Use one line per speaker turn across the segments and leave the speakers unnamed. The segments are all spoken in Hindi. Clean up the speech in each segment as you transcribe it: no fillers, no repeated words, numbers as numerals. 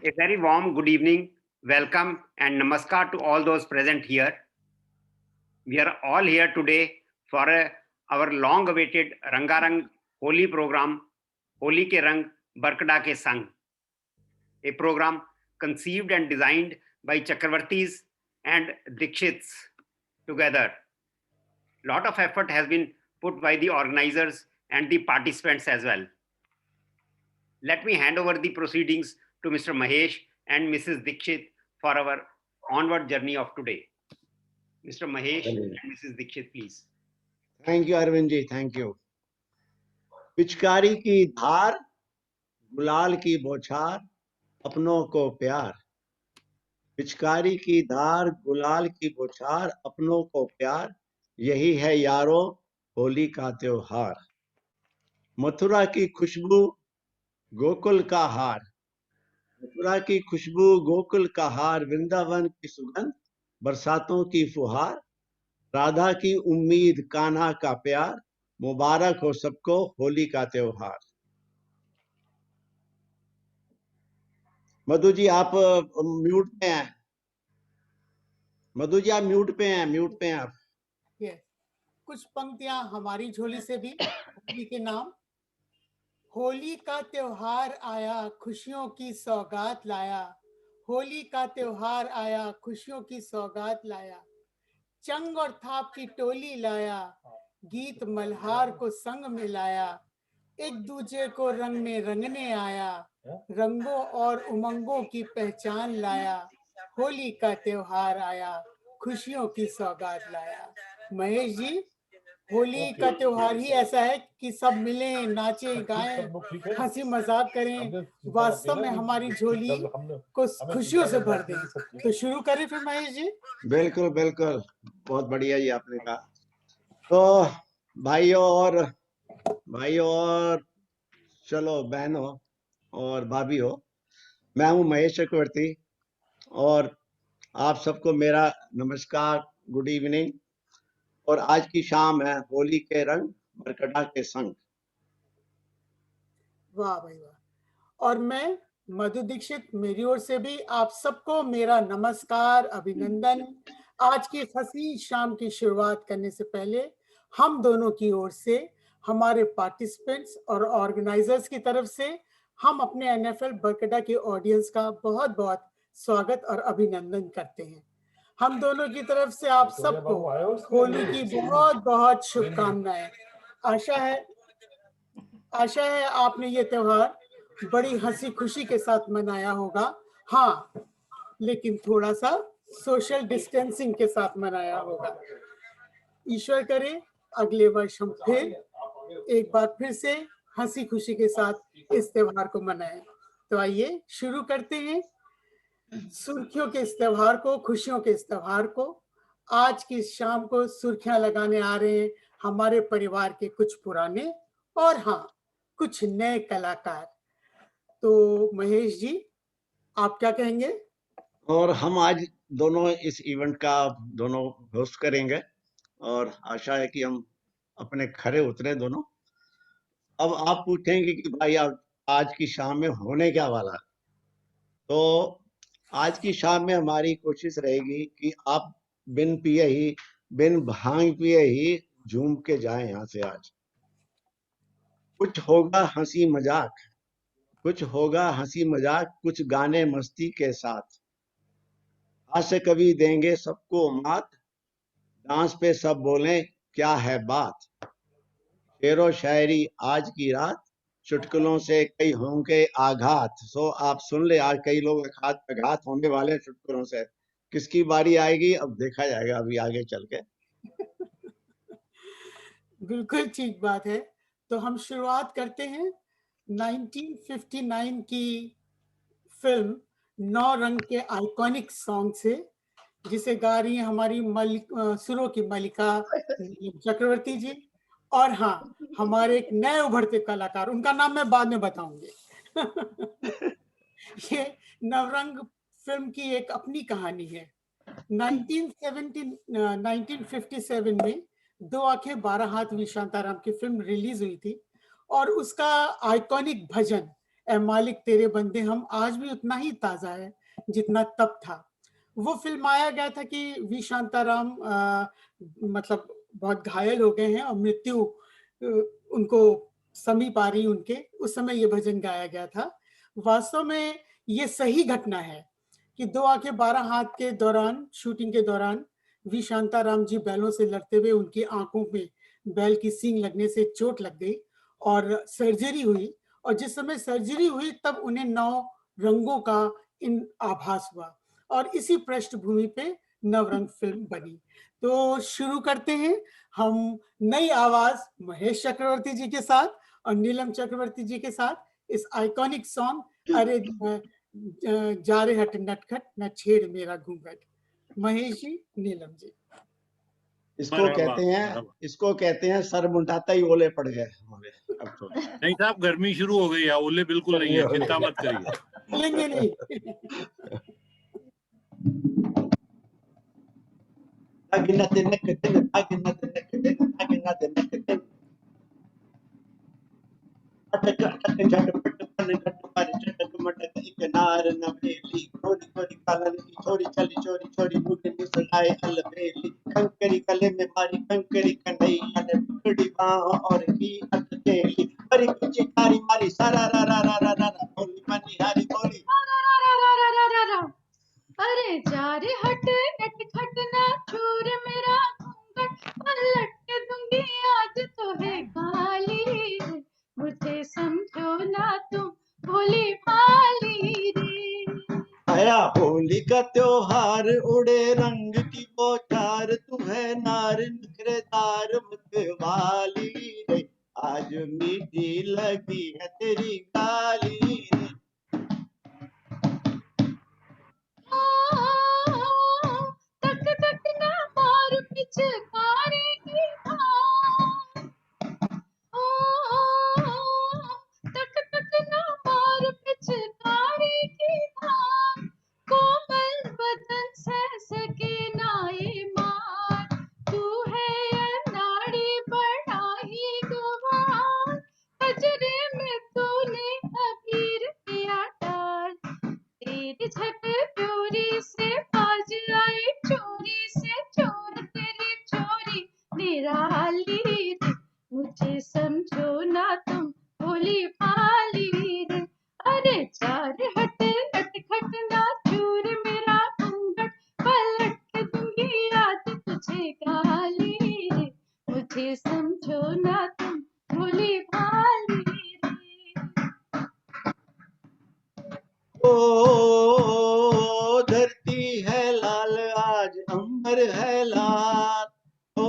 A very warm good evening, welcome, and namaskar to all those present here. We are all here today for our long-awaited Rangarang Holi program, Holi ke Rang, Barkada ke Sang, a program conceived and designed by Chakravartis and Dikshits together. Lot of effort has been put by the organizers and the participants as well. Let me hand over the proceedings to Mr. Mahesh and Mrs. Dikshit for our onward journey of today. Mr. Mahesh and Mrs. Dikshit, please.
Thank you Arvind ji, thank you. पिचकारी की धार, गुलाल की बौछार, अपनों को प्यार। पिचकारी की धार, गुलाल की बौछार, अपनों को प्यार, यही है यारो होली का त्योहार। मथुरा की खुशबू, गोकुल का हार, मथुरा की खुशबू, गोकुल का हार, वृंदावन की सुगंध, बरसातों की फुहार, राधा की उम्मीद, कान्हा का प्यार, मुबारक हो सबको होली का त्योहार। मधु जी आप म्यूट पे हैं। मधु जी आप म्यूट पे हैं आप।
कुछ पंक्तियां हमारी झोली से भी होली के नाम। होली का त्योहार आया, खुशियों की सौगात लाया। होली का त्योहार आया, खुशियों की सौगात लाया। चंग और थाप की टोली लाया, गीत मल्हार को संग में लाया। एक दूजे को रंग में रंगने आया, रंगों और उमंगों की पहचान लाया। होली का त्योहार आया, खुशियों की सौगात लाया। महेश जी, होली का त्योहार ही ऐसा है कि सब मिलें, नाचें, गाएं, हंसी मजाक करें, वास्तव में हमारी झोली को खुशियों से भर दें। तो शुरू करें फिर महेश जी।
बिल्कुल बिल्कुल, बहुत बढ़िया जी आपने कहा। तो भाइयों और चलो बहनों और भाभीयों, मैं हूं महेश चक्रवर्ती और आप सबको मेरा नमस्कार, गुड इवनिंग। और आज की शाम है होली के रंग, बरकटा के संग।
वाह भाई वाह। और मैं मधु दीक्षित, मेरी ओर से भी आप सबको मेरा नमस्कार, अभिनंदन। आज की हंसी शाम की शुरुआत करने से पहले हम दोनों की ओर से, हमारे पार्टिसिपेंट्स और ऑर्गेनाइजर्स की तरफ से, हम अपने एनएफएल बरकटा की ऑडियंस का बहुत बहुत स्वागत और अभिनंदन करते हैं। हम दोनों की तरफ से आप सबको होली की बहुत बहुत शुभकामनाएं। आशा है आपने ये त्योहार बड़ी हंसी खुशी के साथ मनाया होगा। हाँ, लेकिन थोड़ा सा सोशल डिस्टेंसिंग के साथ मनाया होगा। ईश्वर करे अगले वर्ष हम फिर एक बार फिर से हंसी खुशी के साथ इस त्योहार को मनाएं। तो आइए शुरू करते हैं सुर्खियों के इस त्योहार को, खुशियों के इस त्योहार को। आज की शाम को सुर्खियां लगाने आ रहे हैं हमारे परिवार के कुछ पुराने और हाँ, कुछ नए कलाकार। तो महेश जी, आप क्या कहेंगे?
और हम आज दोनों इस इवेंट का दोनों होस्ट करेंगे और आशा है कि हम अपने खरे उतरे दोनों। अब आप पूछेंगे कि भाई आज की शाम में होने क्या वाला, तो आज की शाम में हमारी कोशिश रहेगी कि आप बिन भांग पिए ही झूम के जाएं यहाँ से। आज कुछ होगा हंसी मजाक, कुछ गाने मस्ती के साथ। आज से कभी देंगे सबको मात, डांस पे सब बोलें क्या है बात। शेरो शायरी आज की रात, चुटकुलों से कई होंगे आघात। सो आप सुन ले, आज कई लोग आघात होने वाले चुटकुलों से। किसकी बारी आएगी अब देखा जाएगा अभी आगे चल के।
बिल्कुल ठीक बात है। तो हम शुरुआत करते हैं 1959 की फिल्म नौ रंग के आइकॉनिक सॉन्ग से, जिसे गा रही हैं हमारी सुरों की मलिका चक्रवर्ती जी। और हाँ, हमारे एक नए उभरते कलाकार, उनका नाम मैं बाद में बताऊंगी। ये नवरंग फिल्म की एक अपनी कहानी है। 1957 में दो आंखें 12 हाथ वी शांताराम की फिल्म रिलीज हुई थी और उसका आइकॉनिक भजन ए मालिक तेरे बंदे हम आज भी उतना ही ताजा है जितना तब था। वो फिल्माया गया था कि वी शांताराम मतलब बहुत घायल हो गए हैं और मृत्यु उनको समीप आ रही उनके, उस समय ये भजन गाया गया था। वास्तव में ये सही घटना है कि 2 आंखें 12 हाथ के दौरान, शूटिंग के दौरान वी शांताराम जी बैलों से लड़ते हुए उनकी आंखों में बैल की सींग लगने से चोट लग गई और सर्जरी हुई, और जिस समय सर्जरी हुई तब उन्हें 9 रंगों का इन आभास हुआ और इसी पृष्ठभूमि पे नवरंग फिल्म बनी। तो शुरू करते हैं हम नई आवाज महेश चक्रवर्ती जी के साथ और नीलम चक्रवर्ती जी के साथ इस आइकॉनिक सॉन्ग अरे जा रे हट नटखट न छेड़ मेरा घूंघट। महेश जी, नीलम जी।
इसको कहते हैं सर मुंडाता ही ओले पड़ गए हमारे। अब तो
नहीं साहब, गर्मी शुरू हो गई है, ओले बिल्कुल नहीं है, चिंता मत करिए।
लेंगे नहीं।
अटक अटक झटपट पन घट पर चटक मटक एक नार नवेली गोरी गोरी कालन की छोरी चली चोरी चोरी मुगली सुनाए अलबेली कंकरी गले में मारी कंकरी कन्हैया ने पकड़ी बाहों और की अटकेली बड़ी कुची कारी मारी सारा रा रा रा रा रा बोली मनी हारी बोली
अरे जा रे हट नटखट ना छूर मेरा घूंघट पलट के दूंगी आज तो है काली रे मुझे समझो ना तुम भोली भाली रे।
आया होली का त्योहार उड़े रंग की बौछार तू है नार नखरेदार मतवाली रे आज मीठी लगी है तेरी गाली रे।
तक तक ना मार पिचकारी की धार तक तक ना मार पिचकारी की धार कोमल बदन सह सके नाए मार तू है नाड़ी बड़ा ही गुवार कजरे में तूने अबीर किया डाल तेरी झक चोरी से बाज आई चोरी से चोर तेरी चोरी निराली रे मुझे समझो ना तुम भोली भाली रे। अरे चार हट नटखट ना चूर मेरा घूंघट पलट के दूंगी आज तुझे गाली रे मुझे समझो ना तुम भोली भाली रे।
ओ धरती है लाल आज अंबर है लाल ओ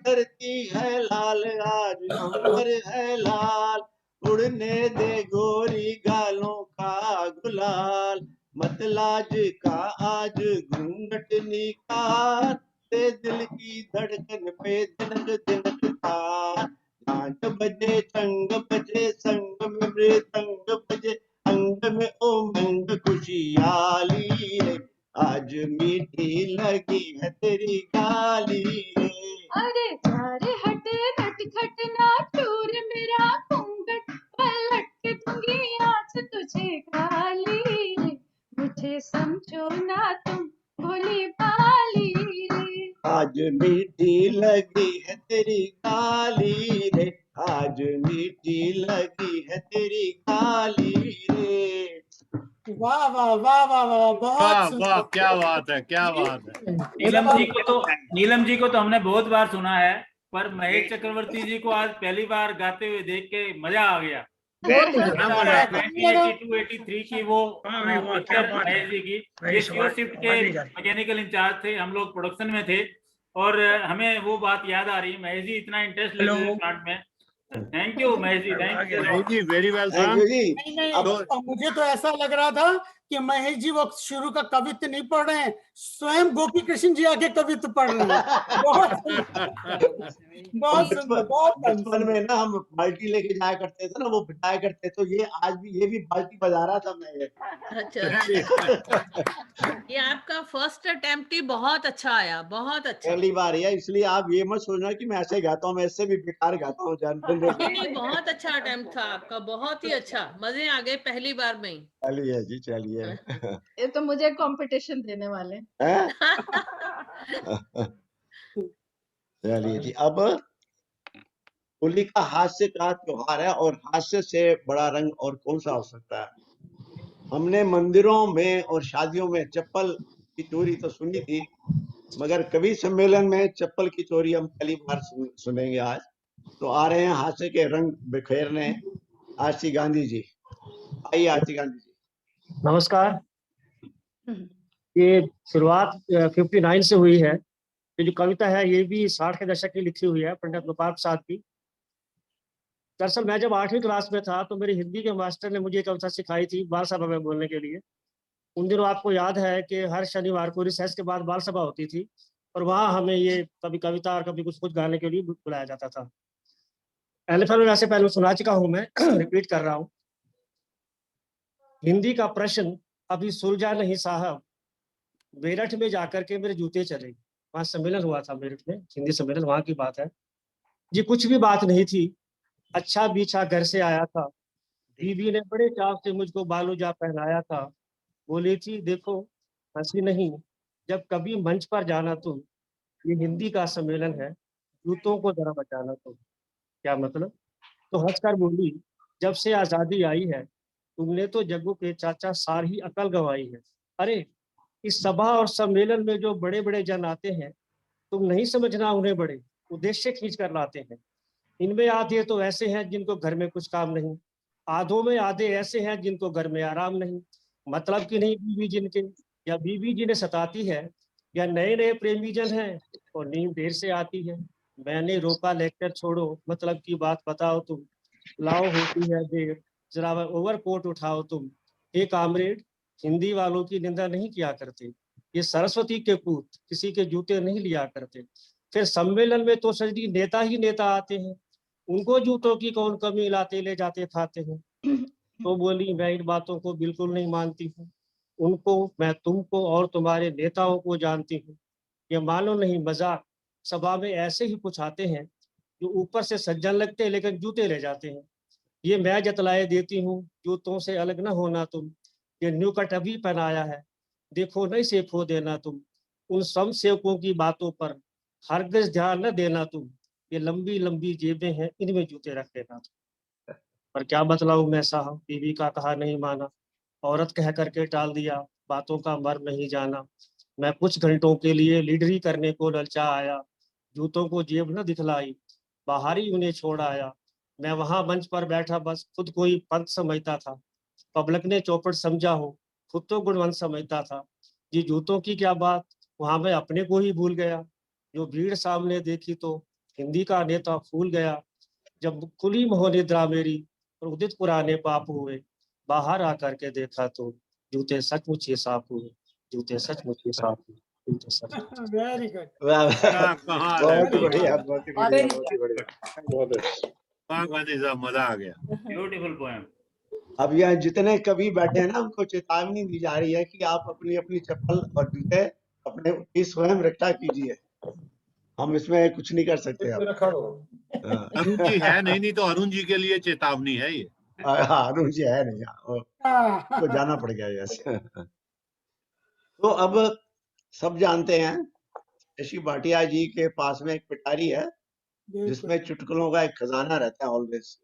धरती है लाल आज अंबर है लाल उड़ने दे गोरी गालों का गुलाल मतलाज का आज घूंघट निकाल ते दिल की धड़कन पे दिनक दिनक तार नाच बजे चंग बजे संग में मृदंग बजे अंग में उमंग खुशियाली रे आज मीठी लगी है तेरी गाली रे।
अरे जा रे हट नटखट ना चूर मेरा घूंघट पलट के दूंगी आज तुझे गाली रे मुझे समझो ना तुम भोली भाली रे।
आज मीठी लगी है तेरी गाली रे आज मीठी लगी है तेरी गाली रे।
वाह वाह वाह वाह वाह, बहुत
वाह, क्या बात है, क्या बात है।
नीलम जी को तो हमने बहुत बार सुना है, पर महेश चक्रवर्ती जी को आज पहली बार गाते हुए देख के मजा आ गया। 1982-83 की वो पिक्चर महेश जी की, ये शिव शिफ्ट के मैकेनिकल इंचार्ज थे, हम लोग प्रोडक्शन में थे और हमें वो बात याद आ रही है। महेश जी इतना इंटरेस्ट लेते प्लांट में। Thank you Mahesh ji, thank you
ji, very well
thank you ji.
नहीं, मुझे तो ऐसा लग रहा था कि महेश जी वो शुरू का कवित्व नहीं पढ़ रहे हैं, स्वयं गोपी कृष्ण जी आके कवित्व पढ़ रहे हैं। बहुत सुंदर, बहुत
बचपन में ना हम बाल्टी लेके जाया करते थे ना, वो बिठाया करते, तो ये आज भी ये भी बाल्टी बजा रहा था मैं ये।
अच्छा ये आपका फर्स्ट अटेम्प्ट ही बहुत अच्छा आया, बहुत अच्छा।
पहली बार है, इसलिए आप ये मत सोचना कि मैं ऐसे गाता हूँ, मैं इससे भी बेकार गाता हूँ जानते
नहीं, बहुत अच्छा अटेम्प्ट था आपका, बहुत ही अच्छा, मजे आ गए पहली बार में ही।
चलिए जी, चलिए।
ये तो मुझे कंपटीशन देने वाले
हैं? चलिए जी, अब होली का हास्य का त्योहार है, और हास्य से बड़ा रंग और कौन सा हो सकता है। हमने मंदिरों में और शादियों में चप्पल की चोरी तो सुनी थी, मगर कवि सम्मेलन में चप्पल की चोरी हम पहली बार सुनेंगे आज। तो आ रहे हैं हास्य के रंग बिखेरने आरसी गांधी जी। आइए आरसी गांधी जी।
नमस्कार। ये शुरुआत 59 से हुई है। ये जो कविता है ये भी 60 के दशक की लिखी हुई है, पंडित गोपाल प्रसाद की। दरअसल मैं जब 8वीं क्लास में था तो मेरे हिंदी के मास्टर ने मुझे कविता सिखाई थी बाल सभा में बोलने के लिए। उन दिनों आपको याद है कि हर शनिवार को रिसेस के बाद बाल सभा होती थी, और वहाँ हमें ये कभी कविता और कभी कुछ कुछ गाने के लिए बुलाया जाता था। एलिफेंट में वैसे पहले सुना चुका हूँ मैं, रिपीट कर रहा हूँ। हिंदी का प्रश्न अभी सुलझा नहीं साहब, मेरठ में जाकर के मेरे जूते चले। वहाँ सम्मेलन हुआ था मेरठ में, हिंदी सम्मेलन, वहाँ की बात है जी। कुछ भी बात नहीं थी, अच्छा बीछा घर से आया था, बीबी ने बड़े चाव से मुझको बालूजा पहनाया था। बोली थी देखो हंसी नहीं, जब कभी मंच पर जाना तुम, ये हिंदी का सम्मेलन है, जूतों को जरा बचाना तुम। क्या मतलब? तो हंसकर बोली जब से आजादी आई है तुमने तो जग्गू के चाचा सारी अकल गंवाई है। अरे इस सभा और सम्मेलन में जो बड़े बड़े जन आते हैं, तुम नहीं समझना उन्हें बड़े उद्देश्य खींच कर लाते हैं। इनमें आधे तो ऐसे हैं जिनको घर में कुछ काम नहीं, आधों में आधे ऐसे हैं जिनको घर में आराम नहीं। मतलब कि नहीं बीवी जिनके, या बीवी जिन्हें सताती है, या नए नए प्रेमी जन हैं और नींद देर से आती है। मैंने रोका लेक्चर छोड़ो, मतलब की बात बताओ तुम, लाओ होती है देर, जरा ओवरकोट उठाओ तुम। हे कामरेड, हिंदी वालों की निंदा नहीं किया करते, ये सरस्वती के पूत किसी के जूते नहीं लिया करते। फिर सम्मेलन में तो सजनी नेता ही नेता आते हैं, उनको जूतों की कौन कमी, लाते ले जाते खाते हैं। तो बोली मैं इन बातों को बिल्कुल नहीं मानती हूँ, उनको मैं तुमको और तुम्हारे नेताओं को जानती हूँ। ये मानो नहीं मजाक, सभा में ऐसे ही कुछ आते हैं जो ऊपर से सज्जन लगते हैं लेकिन जूते ले जाते हैं। ये मैं जतलाए देती हूँ, जूतों से अलग न होना तुम, ये न्यू कट अभी पहनाया है, देखो नहीं से खो देना तुम। उन सम सेवकों की बातों पर हरगिज ध्यान न देना तुम, ये लंबी लंबी जेबें हैं इनमें जूते रख लेना तुम। पर क्या बतलाऊं मैं साहब, बीवी का कहा नहीं माना, औरत कह करके टाल दिया, बातों का मर नहीं जाना। मैं कुछ घंटों के लिए लीडरी करने को ललचा आया, जूतों को जेब न दिखलाई, बाहर ही उन्हें छोड़ आया। मैं वहां मंच पर बैठा बस खुद को ही पंत समझता था, पब्लिक ने चौपट समझा हो, खुद तो गुणवंत समझता था। ये जूतों की क्या बात, वहां मैं अपने को ही भूल गया। जो भीड़ सामने देखी तो हिंदी का नेता फूल गया, जब खुली मोहनिद्रा मेरी और उदित पुराने पाप हुए, बाहर आकर के देखा तो जूते सचमुच ही साफ हुए, जूते सचमुच ही साफ हुए, जूते सचमुच।
Very good.
कमाल है,
बहुत ही बढ़िया,
कमाल।
बहुत ही बढ़िया, बहुत ही बढ़िया, बहुत अच्छा।
वाह गांधी साहब, मजा आ गया।
Beautiful poem.
अब यहाँ जितने कवि बैठे हैं ना, उनको चेतावनी दी जा रही है कि आप अपनी अपनी चप्पल और जूते अपने की स्वयं रक्षा कीजिए, हम इसमें कुछ नहीं कर सकते अब। हाँ।
अरुण जी है नहीं तो अरुण जी के लिए चेतावनी है ये।
हाँ, अरुण जी है नहीं, तो जाना पड़ गया ऐसे। तो अब सब जानते हैं शशि भाटिया जी के पास में एक पिटारी है जिसमें चुटकुलों का एक खजाना रहता है ऑलवेज।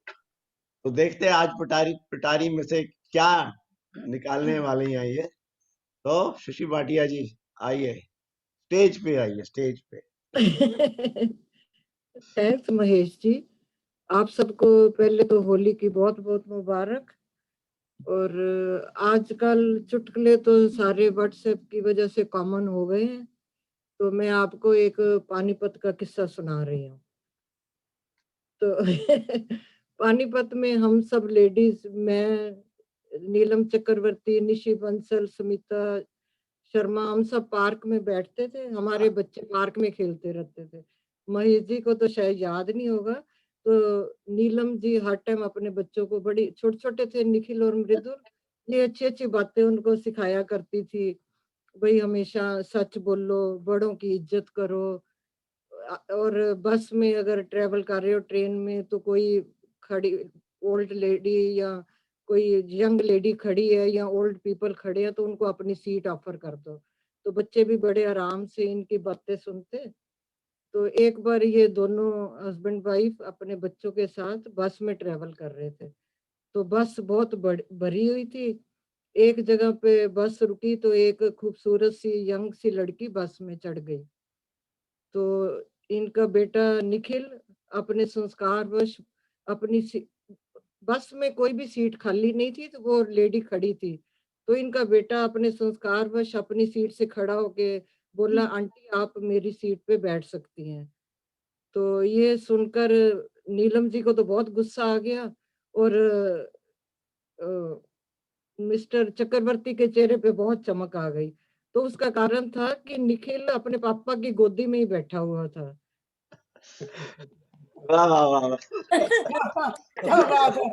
तो देखते हैं आज पिटारी में से क्या निकालने वाली हैं ये। तो शशि भाटिया जी आइए, स्टेज पे आइए, स्टेज पे।
थैंक्स महेश जी, आप सबको पहले तो होली की बहुत बहुत मुबारक। और आजकल चुटकुले तो सारे व्हाट्सएप की वजह से कॉमन हो गए हैं, तो मैं आपको एक पानीपत का किस्सा सुना रही हूँ। तो पानीपत में हम सब लेडीज, मैं नीलम चक्रवर्ती, निशि बंसल, सुमिता शर्मा, हम सब पार्क में बैठते थे, हमारे बच्चे पार्क में खेलते रहते थे। महेश जी को तो शायद याद नहीं होगा, तो नीलम जी हर टाइम अपने बच्चों को, बड़ी छोटे छोटे थे निखिल और मृदुल, ये अच्छी अच्छी बातें उनको सिखाया करती थी। भाई हमेशा सच बोलो, बड़ों की इज्जत करो, और बस में अगर ट्रेवल कर रहे हो ट्रेन में, तो कोई खड़ी ओल्ड लेडी या कोई यंग लेडी खड़ी है या ओल्ड पीपल खड़े हैं, तो उनको अपनी सीट ऑफर कर दो। तो बच्चे भी बड़े आराम से इनकी बातें सुनते। तो एक बार ये दोनों हस्बैंड वाइफ अपने बच्चों के साथ बस में ट्रेवल कर रहे थे, तो बस बहुत भरी हुई थी। एक जगह पे बस रुकी तो एक खूबसूरत सी यंग सी लड़की बस में चढ़ गई। तो इनका बेटा निखिल अपने संस्कारवश अपनी बस में कोई भी सीट खाली नहीं थी, तो वो लेडी खड़ी थी, तो इनका बेटा अपने संस्कारवश अपनी सीट से खड़ा होके बोला, आंटी आप मेरी सीट पे बैठ सकती हैं। तो ये सुनकर नीलम जी को तो बहुत गुस्सा आ गया, और मिस्टर चक्रवर्ती के चेहरे पे बहुत चमक आ गई। तो उसका कारण था कि निखिल अपने पापा की गोदी में ही बैठा हुआ था।
वाह वाह वाह वाह।
क्या बात है।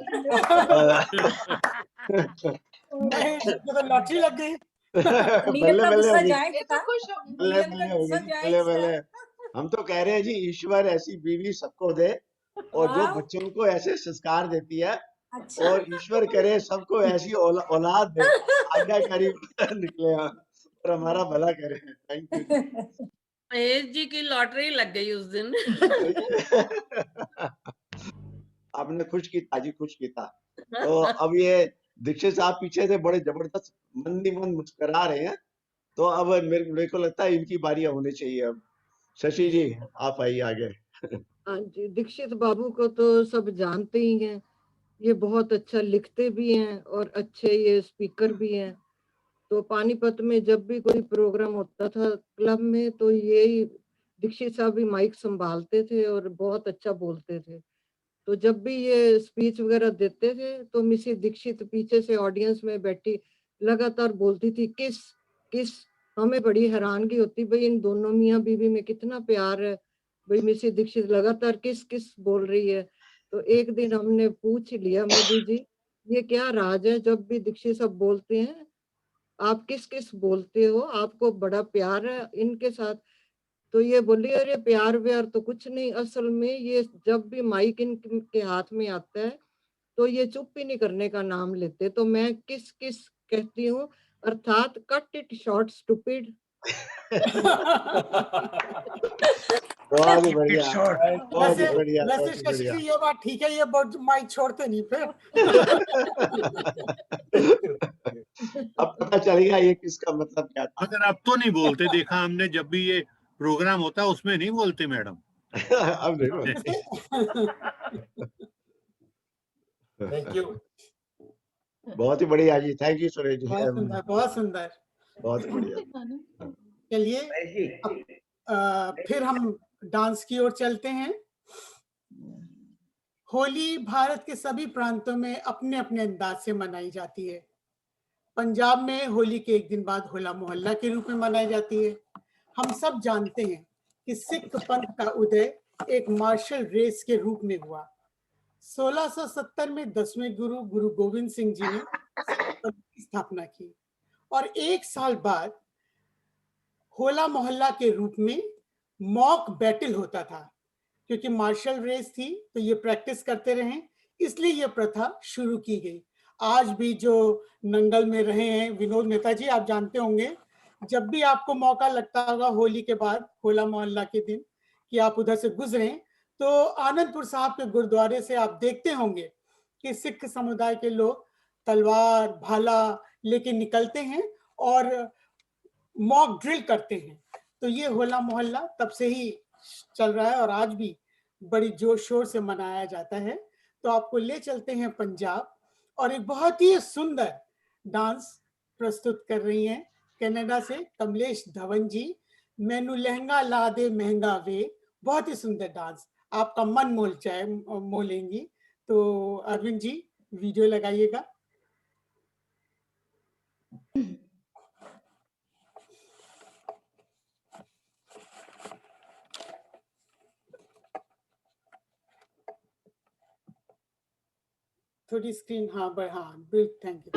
महेश को तो लॉटरी लग गई।
बल्ले बल्ले हो गई,
ये तो खुश हो
बल्ले बल्ले हो गई, बल्ले बल्ले। हम तो कह रहे हैं जी, ईश्वर ऐसी बीवी सबको दे, और जो बच्चों को ऐसे संस्कार देती है, और ईश्वर करे सबको ऐसी औलाद दे, आज्ञाकारी निकले और हमारा भला करे। Thank you.
महेश जी की लॉटरी लग गई उस दिन।
आपने खुश की ताजी, खुश की था। तो अब ये दीक्षित साहब पीछे से बड़े जबरदस्त मन ही मन मुस्कुरा रहे हैं, तो अब मेरे को लगता है इनकी बारी होनी चाहिए। अब शशि जी आप आइए आगे।
हाँ जी, दीक्षित बाबू को तो सब जानते ही हैं, ये बहुत अच्छा लिखते भी हैं और अच्छे ये स्पीकर भी हैं। तो पानीपत में जब भी कोई प्रोग्राम होता था क्लब में, तो यही दीक्षित साहब भी माइक संभालते थे और बहुत अच्छा बोलते थे। तो जब भी ये स्पीच वगैरह देते थे, तो मिसेस दीक्षित पीछे से ऑडियंस में बैठी लगातार बोलती थी, किस किस। हमें बड़ी हैरानगी होती, भाई इन दोनों मियाँ बीवी में कितना प्यार है, भाई मिसेस दीक्षित लगातार किस किस बोल रही है। तो एक दिन हमने पूछ लिया, मोदी जी ये क्या राज है, जब भी दीक्षित सब बोलते हैं आप किस किस बोलते हो, आपको बड़ा प्यार है इनके साथ। तो ये बोली, अरे प्यार व्यार तो कुछ नहीं, असल में ये जब भी माइक इनके हाथ में आता है, तो ये चुप ही नहीं करने का नाम लेते। तो मैं किस किस कहती हूँ, अर्थात कट इट शॉर्ट स्टूपिड।
बहुत ही बढ़िया, बहुत ही
वैसे
बढ़िया,
वैसे
बहुत ही
शशि
बढ़िया।
जी ये बात ठीक है, ये माइक छोड़ते नहीं फिर।
अब पता चलेगा ये किसका मतलब क्या था।
मगर अब तो नहीं बोलते, देखा हमने, जब भी ये प्रोग्राम होता है उसमें नहीं बोलते मैडम।
अब देखो।
Thank you.
बहुत ही बढ़िया जी, थैंक यू सुरेश जी।
बहुत सुंदर, बहुत सुंदर।
बहुत बढ़िया।
चलिए अब फिर हम डांस की ओर चलते हैं। होली भारत के सभी प्रांतों में अपने अपने अंदाज से मनाई जाती है। पंजाब में होली के एक दिन बाद होला मोहल्ला के रूप में मनाई जाती है। हम सब जानते हैं कि सिख पंथ का उदय एक मार्शल रेस के रूप में हुआ। 1670 में 10वें गुरु गुरु गोविंद सिंह जी ने सिख पंथ की स्थापना की, और एक साल बाद होला मोहल्ला के रूप में मॉक बैटल होता था। क्योंकि मार्शल रेस थी तो ये प्रैक्टिस करते रहे, इसलिए ये प्रथा शुरू की गई। आज भी जो नंगल में रहे हैं विनोद मेहता जी, आप जानते होंगे, जब भी आपको मौका लगता होगा होली के बाद, होला मोहल्ला के दिन, कि आप उधर से गुजरें, तो आनंदपुर साहब के गुरुद्वारे से आप देखते होंगे कि सिख समुदाय के लोग तलवार भाला लेके निकलते हैं और मॉक ड्रिल करते हैं। तो ये होला मोहल्ला तब से ही चल रहा है और आज भी बड़ी जोर शोर से मनाया जाता है। तो आपको ले चलते हैं पंजाब, और एक बहुत ही सुंदर डांस प्रस्तुत कर रही हैं कनाडा से कमलेश धवन जी, मैनू लहंगा ला दे महंगा वे। बहुत ही सुंदर डांस, आपका मन मोह लेंगी। तो अरविंद जी वीडियो लगाइएगा। थोड़ी स्क्रीन, हाँ पर हाँ, थैंक यू।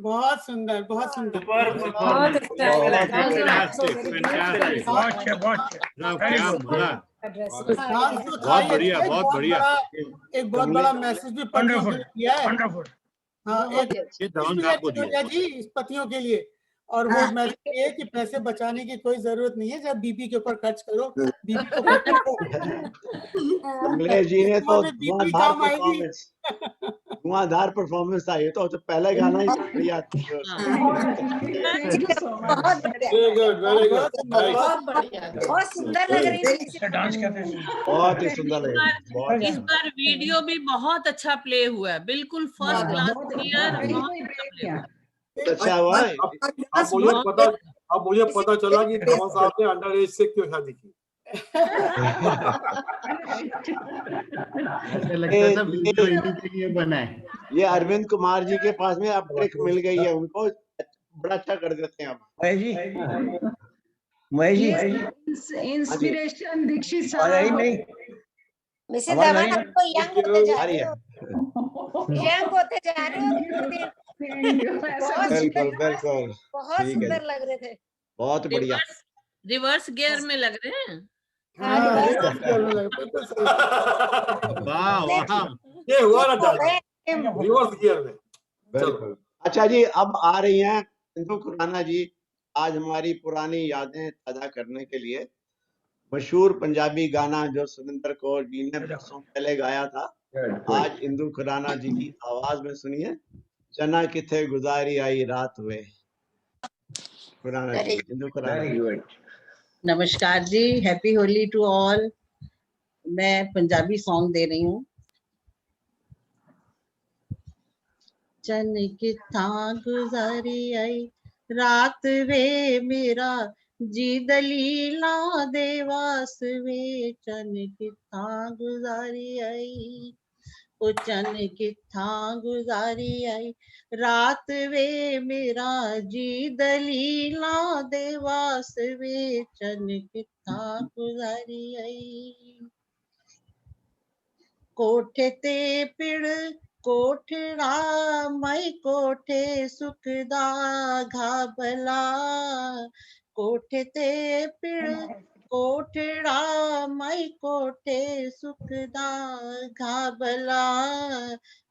बहुत सुंदर, बहुत सुंदर,
बहुत अच्छा,
बहुत बढ़िया, बहुत बढ़िया।
एक बहुत बड़ा मैसेज भी पतियों के लिए दिया है। हाँ, एक जी इस पतियों के लिए, और वो मैसेज ये कि पैसे बचाने की कोई जरूरत नहीं है, जब बीबी के ऊपर खर्च करो, बीबी को
कमलेश जी ने तो धुआंधार परफॉर्मेंस था, ये तो पहला गाना ही बढ़िया।
बहुत सुंदर लग रही थी,
डांस करते हैं, बहुत ही सुंदर लग रही है।
इस बार वीडियो भी बहुत अच्छा प्ले हुआ है, बिल्कुल फर्स्ट क्लास क्लियर,
अच्छा हुआ।
अब मुझे पता चला कि धवन साहब ने अंडर एज से क्यों शादी की।
ऐसा लगता था वीडियो इन्हीं के लिए बना है।
ये अरविंद कुमार जी के पास में अब ट्रिक मिल गई है, उनको बड़ा अच्छा कर देते हैं अब।
इंस्पिरेशन दीक्षित
साहब
मिसेस धवन आपको यंग होते जा रहे हो, यंग होते जा रहे हो।
बिल्कुल बिल्कुल,
बहुत सुंदर लग रहे थे,
बहुत बढ़िया।
रिवर्स गियर में लग रहे हैं।
वाह वाह,
ये हुआ ना डायलॉग रिवर्स गियर में।
बिल्कुल। अच्छा जी, अब आ रही हैं इंदु खुराना जी आज हमारी पुरानी यादें ताजा करने के लिए। मशहूर पंजाबी गाना जो सुरेंद्र कौर जी ने बरसों पहले गाया था, आज इंदु खुराना जी की आवाज में सुनिए। चना किथे गुजारी आई रात वे। खुराना जी, इंदु खुराना।
नमस्कार जी, हैप्पी होली टू ऑल। मैं पंजाबी सॉन्ग दे रही हूँ। चन किथा गुजारी आई रात वे मेरा जी दलीला दे वास वे। चन किथा गुजारी आई, ओ चन किथा गुजारी आई रात वे मेरा जी दलीला दे वास वे। चन किथा गुजारी आई। कोठे ते पिड़ कोठड़ा मई कोठे सुखदा घाबला। कोठे ते पिड़ कोठड़ा मई कोठे सुखदा घाबला।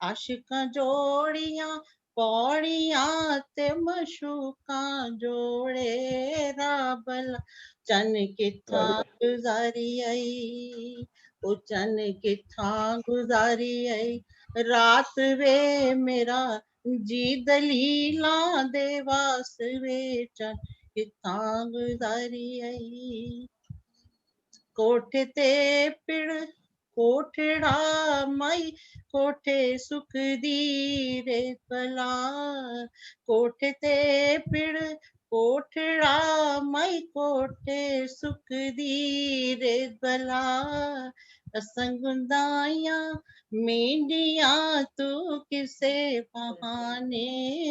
आशिकां जोड़ियां पौड़ियां ते मशूकां जोड़े राबला। चन किथा गुजारी आई, ओ चन किथा गुजारी आई रात वे मेरा जी दलीला दे वास वे। चन किथा गुजारी आई। कोठे ते पिड़ कोठड़ा मई कोठे सुख दी रे भला। कोठे ते पिड़ कोठड़ा मई कोठे सुख दी रे भला। असंगुदाइया मीडिया तू किसे बहाने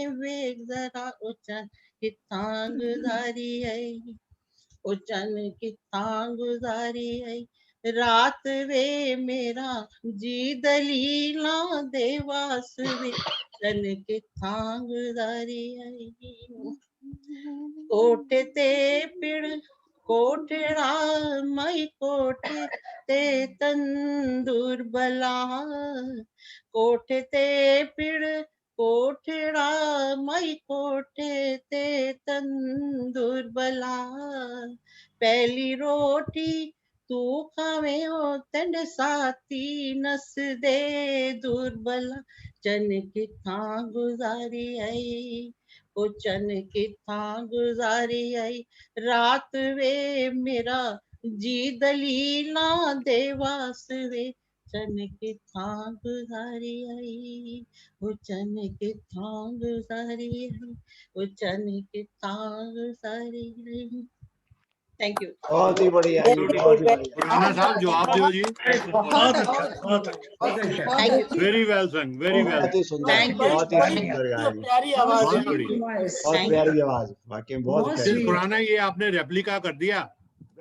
वेग जरा। ओ चन किथा गुजारी आई, ओ चन किथा गुजारी आई रात वे मेरा जी दलीला दे वास वे। चन किथा गुजारी आई। कोठे ते पिड़ कोठड़ा मई कोठे ते तंदूर भला। कोठे ते पिड़ कोठड़ा मई कोठे ते तंदूर भला। पहली रोटी तू खावे हो तंड साथी नस दे दूर भला। चन किथा गुजारी आई, ओ चन किथा गुजारी आई रात वे मेरा जी दलीला दे वास वे। चन किथा गुजारी आई, ओ चन किथा गुजारी आई, ओ चन किथा गुजारी आई। Thank you.
बहुत ही बढ़िया जी, बहुत ही बढ़िया।
खुराना साहब जवाब दो जी।
बहुत अच्छा, बहुत अच्छा।
Thank you.
वेरी वेल संग, वेरी वेल।
बहुत ही सुंदर, बहुत ही सुंदर गाया जी।
प्यारी आवाज
बहुत
है।
बढ़िया।
बहुत प्यारी आवाज, वाकई में बहुत
दिल
प्यारी।
खुराना, ये आपने रेप्लिका कर दिया।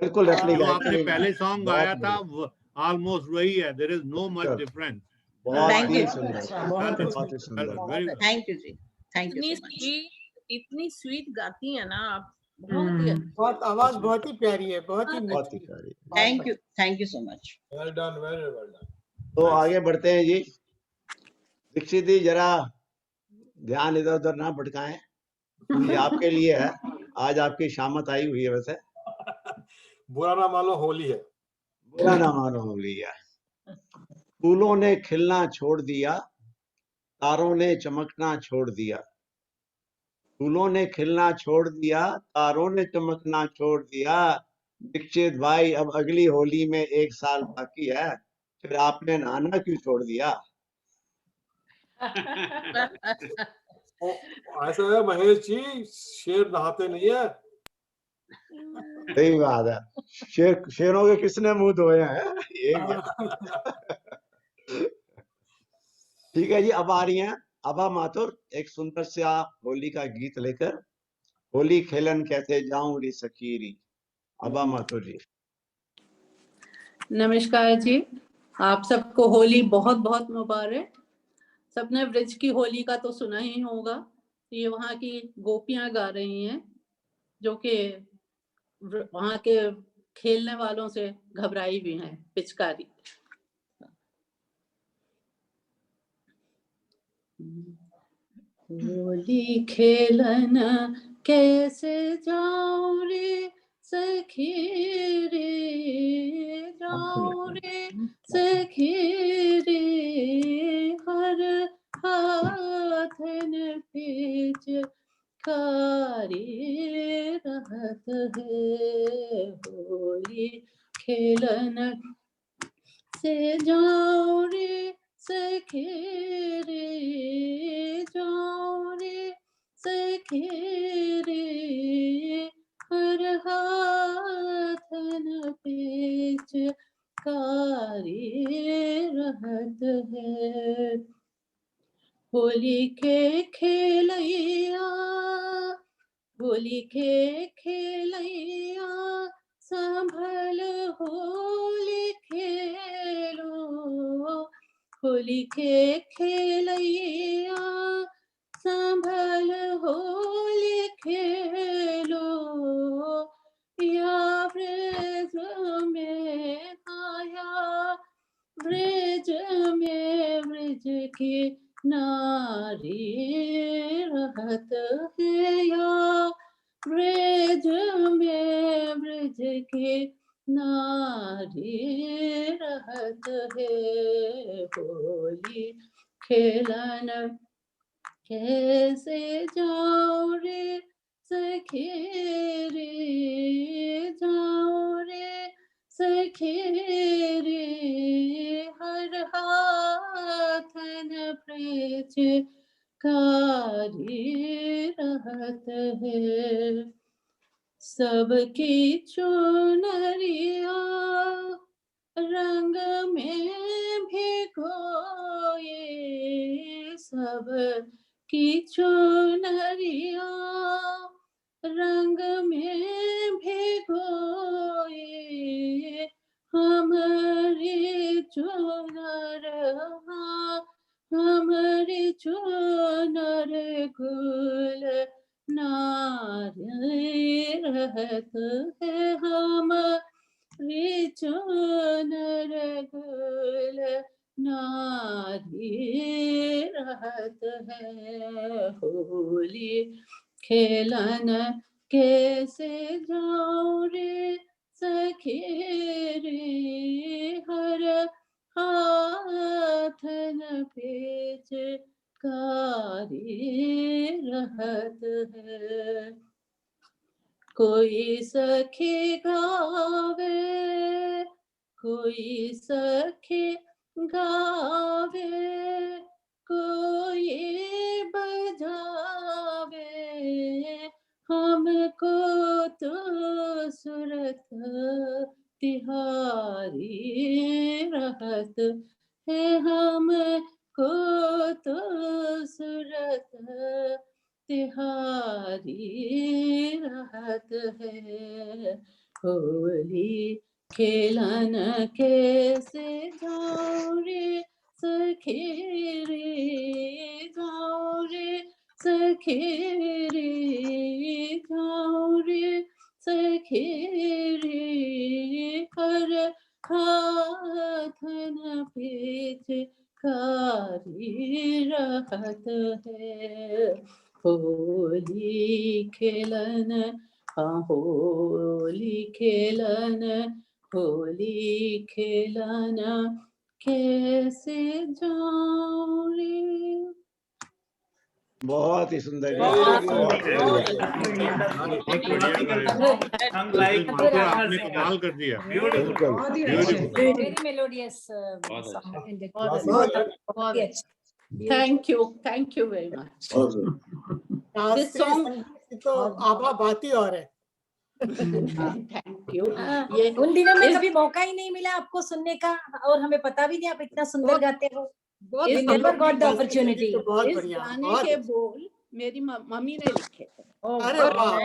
बिल्कुल रेप्लिका
जो
है,
आपने
कहीं
पहले सॉन्ग
बहुत
गाया था
बढ़िया।
ऑलमोस्ट वही है। देयर इज नो मच
चलो,
डिफरेंस।
बहुत
थैंक
ही
यू।
सुंदर, बहुत ही सुंदर।
Very well.
थैंक यू जी, थैंक यू
इतनी
सो मच।
स्वीट, इतनी स्वीट गाती है ना आप, बहुत ही अच्छी।
बहुत आवाज बहुत ही प्यारी है, बहुत ही
बहुत ही
मीठी।
प्यारी।
Thank you so much.
Well done, very well done.
तो आगे बढ़ते हैं जी। दीक्षित जी जरा ध्यान इधर उधर ना भटकाएं, ये आपके लिए है। आज आपकी शामत आई हुई है। वैसे
बुरा ना मानो होली है।
बुरा ना मानो होली है। फूलों ने खिलना छोड़ दिया, तारों ने चमकना छोड़ दिया। फूलों ने खिलना छोड़ दिया, तारों ने चमकना छोड़ दिया। दीक्षित भाई, अब अगली होली में 1 साल बाकी है, फिर आपने नहाना क्यों छोड़ दिया?
ऐसा है महेश जी, शेर नहाते नहीं है।
सही बात है। शेरों के किसने मुंह धोए हैं? ठीक है जी, अब आ रही हैं अभा माथुर एक सुंदर सा होली का गीत लेकर। होली खेलन कैसे जाऊं री सखीरी। अभा माथुर जी।
नमस्कार जी, आप सबको होली बहुत बहुत मुबारक। सबने ब्रज की होली का तो सुना ही होगा। ये वहाँ की गोपियां गा रही हैं, जो कि वहाँ के खेलने वालों से घबराई भी हैं पिचकारी। होली खेलन कैसे जाऊं रे सखी रे, जाऊं रे सखी रे, हर हाथन पीछ कारी रहत है। होली खेलन से जाऊं रे सखी रे, जाऊं रे सखी रे, हर हाथन पीछ कारी रहत है। होली के खेलैया, होली के खेलैया, संभल होली खेलो, होली के खेलैया, संभल होली खेलो, या ब्रज में आया, ब्रज में ब्रज की नारी रहत है, या ब्रज में ब्रज की नारी रहत है। होली खेलन कैसे जाऊं रे सखी रे, जाऊं रे सखी रे, हर हाथन प्रेच कारी रहत है। सबकी चुनरिया रंग में भिगोए, सब की चुनरिया रंग में भिगोए, हमारे चुनर, हमारे चुनर गुल नारी रहत है, हमारे चुनर गुल नारी रहत है। होली खेलन कैसे जाऊं रे सखी रे, हर हाथन पेच कारी रहत है। कोई सखी गावे, कोई सखी गावे, कोई बजावे, हमको तो सुरत तिहारी रहत है, हमको तो सुरत तिहारी रहत है। होली खेलन कैसे जाऊं रे सखी रे, जाऊं रे सखी रे, जाऊं रे सखी रे, हर हाथन पीछ कारी रहत है। होली खेलन, हाँ होली खेलन, होली खेलन कैसे जाऊं रे।
बहुत ही सुंदर,
आपने कमाल कर दिया।
Very melodious
thank you very much. This song
तो आभा बात ही और है।
Thank you.
उन दिनों में कभी मौका ही नहीं मिला आपको सुनने का, और हमें पता भी नहीं आप इतना सुंदर गाते हो। We never got the opportunity.
इस गाने के बोल मेरी मम्मी ने लिखे थे।
अरे वाह,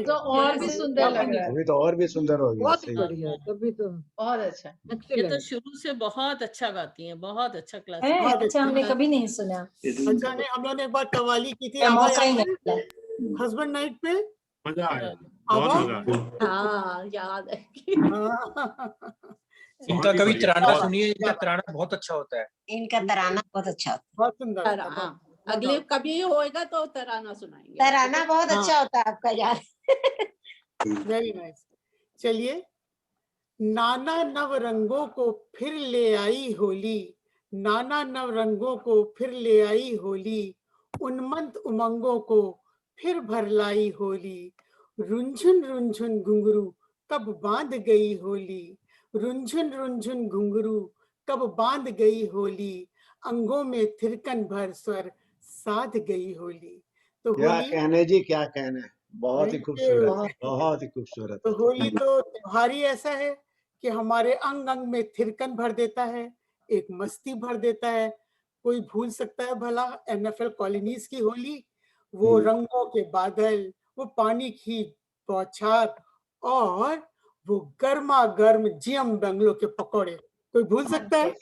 तो और भी सुंदर लग रहा है,
अभी तो और भी सुंदर हो गया।
बहुत
सही
बढ़िया, तभी तो
बहुत अच्छा।
ये तो शुरू से बहुत अच्छा गाती हैं, बहुत अच्छा क्लास।
अच्छा, हमने कभी नहीं सुना।
अच्छा, हम लोगों ने एक बार कव्वाली की थी
मौका ही नहीं मिला।
हस्बैंड नाइट पे,
मजा आया। बहुत मजा।
हाँ याद है।
इनका कभी तराना सुनिए, इनका तराना बहुत अच्छा होता है।
इनका तराना बहुत अच्छा होता
बहुत सुंदर।
हाँ, अगले कभी होएगा तो तराना सुनाएंगे।
है तराना बहुत अच्छा होता है आपका यार।
Very nice. चलिए, नाना नव रंगों को फिर ले आई होली, नाना नव रंगों को फिर ले आई होली, उन्मत्त उमंगों को फिर भर लाई होली, रुंझुन रुंझुन घुंघरू कब बांध गई होली, रुंझुन रुंझुन घुंघरू कब बांध गई होली, अंगों में थिरकन भर स्वर साध गई होली। तो
क्या
होली,
कहने जी, क्या कहने, बहुत ही
Thank
खूबसूरत,
you.
बहुत ही खूबसूरत।
तो होली तो त्योहार ही ऐसा है कि हमारे अंग अंग में थिरकन भर देता है, एक मस्ती भर देता है। कोई भूल सकता है भला NFL कॉलोनीज की होली, वो रंगों के बादल, वो पानी की बौछार और वो गर्मा गर्म GM बेंगलो के पकौड़े, कोई भूल सकता है?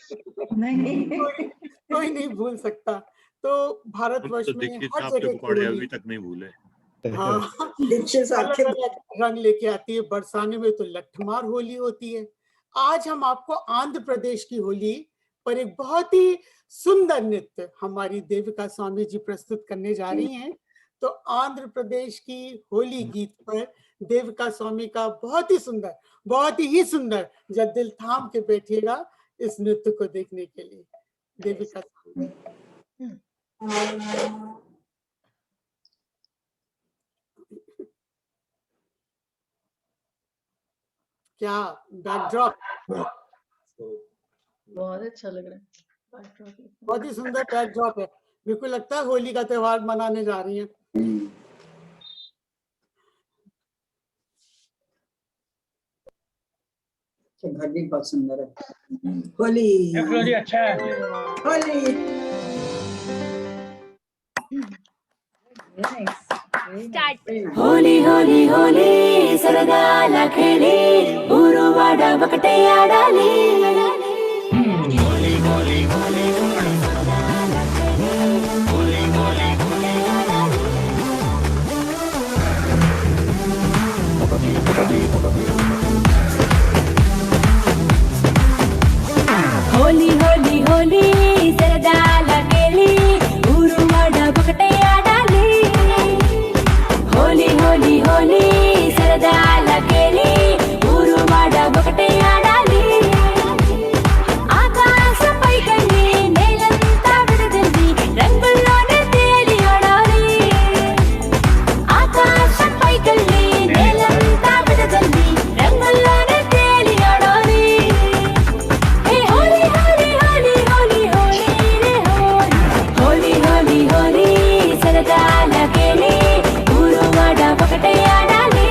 नहीं।
कोई नहीं भूल सकता। तो भारतवर्ष
तो
में
दीक्षित
हर
साहब
जगह
के
की
पकौड़े
होली
अभी तक नहीं भूले।
हाँ, अलग अलग रंग लेके आती है। बरसाने में तो लठमार होली होती है। आज हम आपको आंध्र प्रदेश की होली पर एक बहुत ही सुंदर नृत्य हमारी देविका स्वामी जी प्रस्तुत करने जा रही हैं। तो आंध्र प्रदेश की होली गीत पर देविका स्वामी का बहुत ही सुंदर जब दिल थाम के बैठिएगा इस नृत्य को देखने के लिए। देविका स्वामी। क्या बैकड्रॉप,
बहुत अच्छा लग रहा है।
बहुत ही सुंदर बैकड्रॉप है। बिल्कुल लगता है होली का त्योहार मनाने जा रही हैं।
घर भी बहुत सुंदर है। होली
अच्छा है।
होली
होली होली होली సరదాల खेली ఊరువాడ ఒకటే ఆడాలి होली होली होली होली होली होली సరదాల खेली ఊరువాడ ఒకటే ఆడాలి होली होली होली సరదాల खेली ఊరువాడ ఒకటే ఆడాలి ఆకాశపై కన్ని నేలంతా విడదల్లి రంగుల్లోనే తేలి ఆడాలి ఆకాశపై కన్ని నేలంతా విడదల్లి రంగుల్లోనే తేలి ఆడాలి హే హోలీ హోలీ హోలీ హోలీ హోలీ రే హోలీ హోలీ హోలీ సరదాల खेली ఊరువాడ ఒకటే ఆడాలి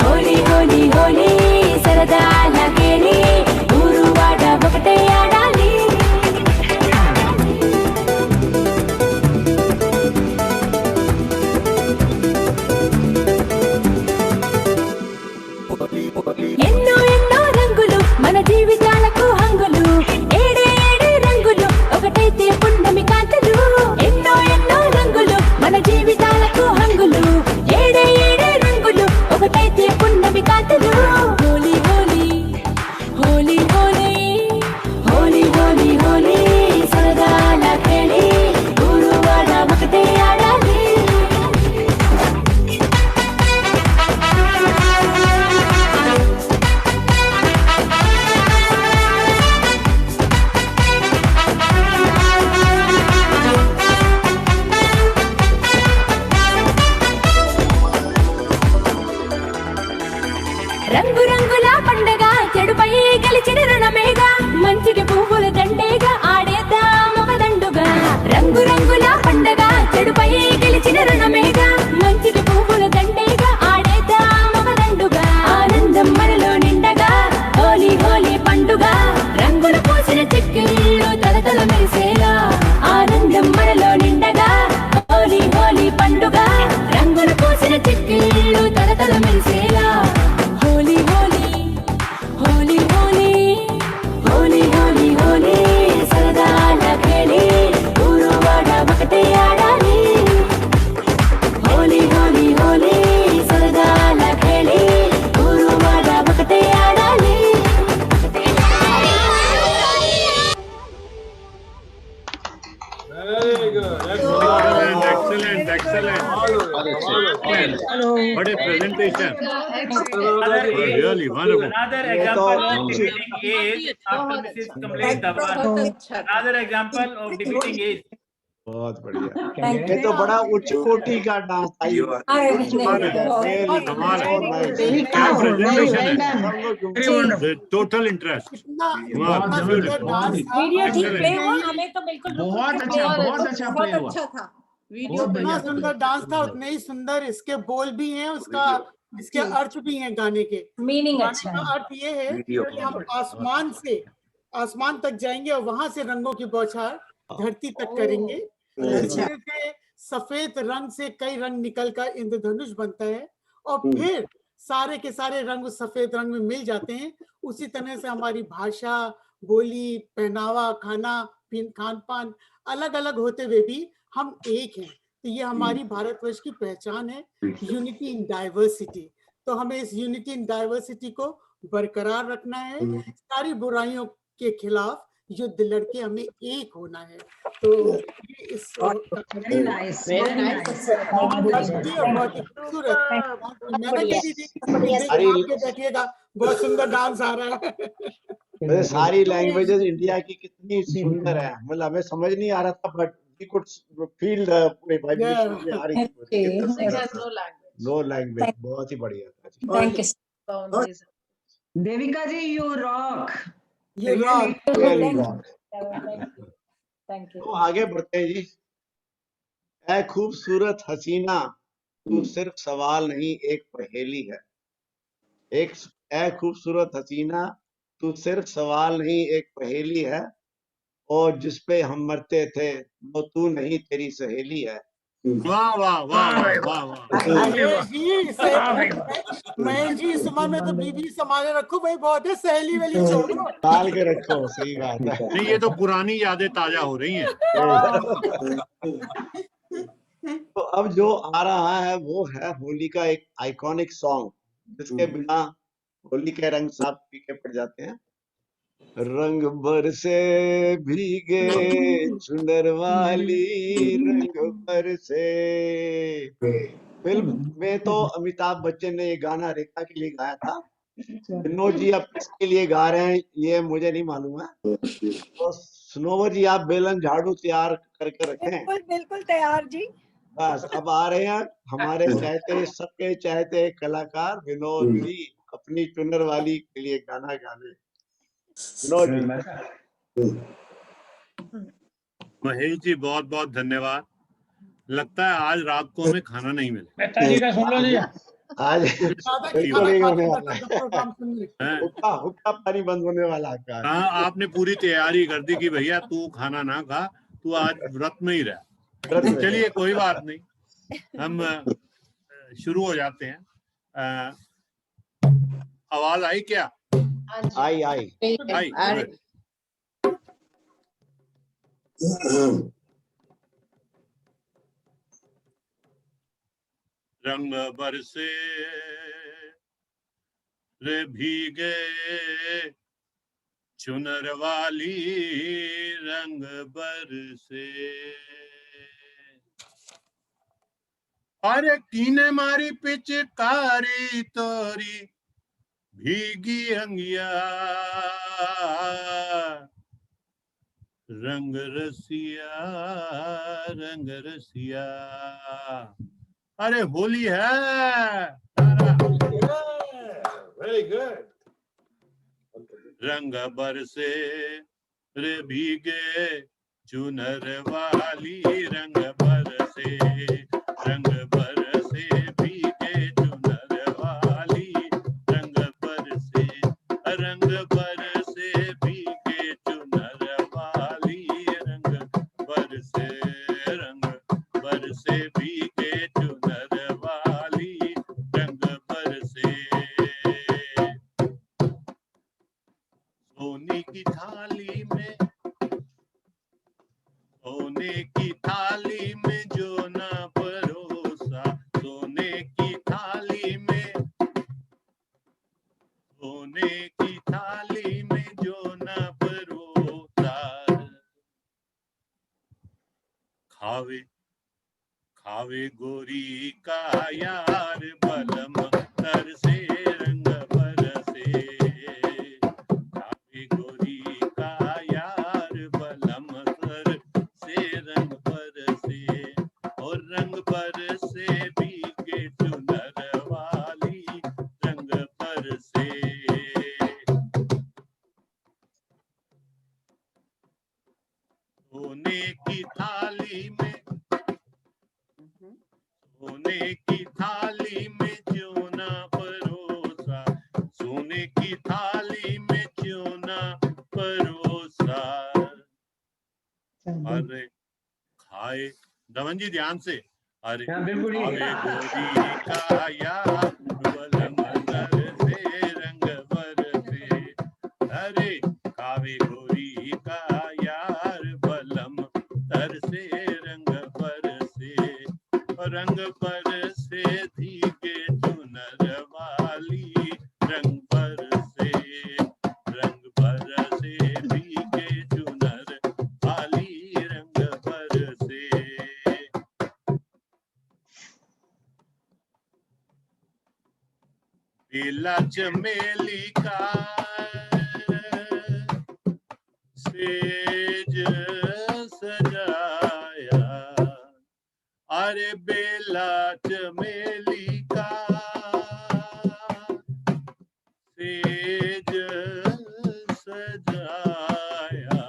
होली होली होली సరదాల खेली ఊరువాడ ఒకటే ఆడాలి ఎన్నో ఎన్నో రంగులు మన జీవితాలకు హంగులు ఏడే ఏడే రంగులు ఒకటైతే పున్నమి కాంతులు ఎన్నో ఎన్నో రంగులు మన జీవితాలకు హంగులు ఏడే ఏడే రంగులు ఒకటైతే పున్నమి కాంతులు హోలీ హోలీ హోలీ హోలీ హోలీ హోలీ హోలీ సరదాల खेली ఊరువాడ ఒకటే ఆడాలి రంగు రంగుల పండగ చెడుపై గెలిచిన రణమేగా మంచికి పువ్వుల దండేగా ఆడేద్దాం ఒక దండుగా రంగు రంగుల పండగ చెడుపై గెలిచిన రణమేగా మంచికి పువ్వుల దండేగా ఆడేద్దాం ఒక దండుగా ఆనందం మనలో నిండగా హోలీ హోలీ పండుగ రంగులు పూసిన చెక్కిళ్ళు తలతల మెరిసేలా ఆనందం మనలో నిండగా హోలీ హోలీ పండుగ రంగులు పూసిన చెక్కిళ్ళు తలతల మెరిసేలా होली होली होली होली होली होली होली సరదాల खेली ఊరువాడ ఒకటే ఆడాలి Holi Holi Holi
What a presentation. Really wonderful.
Another example of defeating age after Mrs. Kamlesh Davar. Another example of defeating age.
बहुत बढ़िया। ये तो बड़ा उच्च कोटि का डांस था।
Total interest.
वीडियो ठीक प्ले हुआ, हमें तो बिल्कुल
बहुत अच्छा प्ले हुआ।
था वीडियो, जितना सुंदर डांस था उतने ही सुंदर इसके बोल भी हैं, उसका इसके अर्थ भी हैं, गाने के
मीनिंग अच्छा है।
अर्थ ये है कि हम आसमान तक जाएंगे और वहां से रंगों की बौछार धरती तक करेंगे। से सफेद रंग से कई रंग निकलकर इंद्रधनुष बनता है और फिर सारे के सारे रंग उस सफेद रंग में मिल जाते हैं। उसी तरह से हमारी भाषा, बोली, पहनावा, खान पान अलग अलग होते हुए भी हम एक हैं। तो ये हमारी भारतवर्ष की पहचान है, यूनिटी इन डाइवर्सिटी। तो हमें इस यूनिटी इन डाइवर्सिटी को बरकरार रखना है, सारी बुराइयों के खिलाफ युद्ध लड़के हमें एक होना है। तो इस देखिएगा बहुत सुंदर डांस आ रहा है।
सारी लैंग्वेजेस इंडिया की कितनी सुंदर है, मतलब हमें समझ नहीं आ रहा था, but we could feel the vibration आ रही थी। नो लैंग्वेज, बहुत ही बढ़िया था।
Thank you
Devika ji, you rock.
Thank you.
तो आगे बढ़ते हैं जी। ऐ खूबसूरत हसीना तू सिर्फ सवाल नहीं एक पहेली है। ऐ खूबसूरत हसीना तू सिर्फ सवाल नहीं एक पहेली है, और जिस पे हम मरते थे वो तू नहीं तेरी सहेली है।
वाह वाह वाह वाह वाह।
मैं जी इस उम्र में तो बीबी संभाले रखो भाई, बहुत है, सहेली वेली छोड़ो,
डाल के रखो। सही बात है।
नहीं, ये तो पुरानी यादें ताजा हो रही हैं।
तो अब जो आ रहा है वो है होली का एक आइकॉनिक सॉन्ग, जिसके बिना होली के रंग साफ फीके पड़ जाते हैं। रंग बरसे भीगे चुनर वाली, रंग बरसे। फिल्म में तो अमिताभ बच्चन ने ये गाना रेखा के लिए गाया था। विनोद जी अब किसके लिए गा रहे हैं ये मुझे नहीं मालूम है। तो स्नोवर जी आप बेलन झाड़ू तैयार करके रखें।
बिल्कुल तैयार जी।
बस अब आ रहे हैं हमारे चाहते, सबके चाहते कलाकार विनोद जी, अपनी चुनर वाली के लिए गाना गाने।
महेश जी बहुत बहुत धन्यवाद। लगता है आज रात को हमें खाना नहीं मिला।
आज बिल्कुल नहीं होने वाला है। हुक्का पानी बंद होने वाला है।
हाँ, आपने पूरी तैयारी कर दी कि भैया तू खाना ना खा, तू आज व्रत में ही रह। चलिए कोई बात नहीं, हम शुरू हो जाते हैं। आवाज आई क्या?
आई।
रंग बरसे रे भीगे चुनर वाली, रंग बरसे। अरे कीने मारी पिचकारी तोरी भीगी अंगिया, रंग रसिया रंग रसिया। अरे होली है।
Very good.
रंग बरसे रे भीगे चुनर वाली, रंग बरसे, रंग बरसे भीगे चुनर वाली, रंग बरसे, रंग बरसे भीगे चुनर वाली, रंग बरसे, रंग बरसे भीगे चुनर वाली, रंग बरसे। सोने की थाली में, सोने की थाली में जो ना परोसा, सोने की थाली में, सोने की थाली श्रवण जी ध्यान से। अरे
बिल्कुल जी।
कावे गोरी का यार बलम तर से रंग बरसे, अरे कावे गोरी का यार बलम तर से रंग बरसे, रंग बरसे भीगे चुनर वाली, रंग बरसे, रंग बरसे भीगे चुनर वाली, रंग बरसे। बेला चमेली का सेज सजाया, अरे बेला चमेली का सेज सजाया,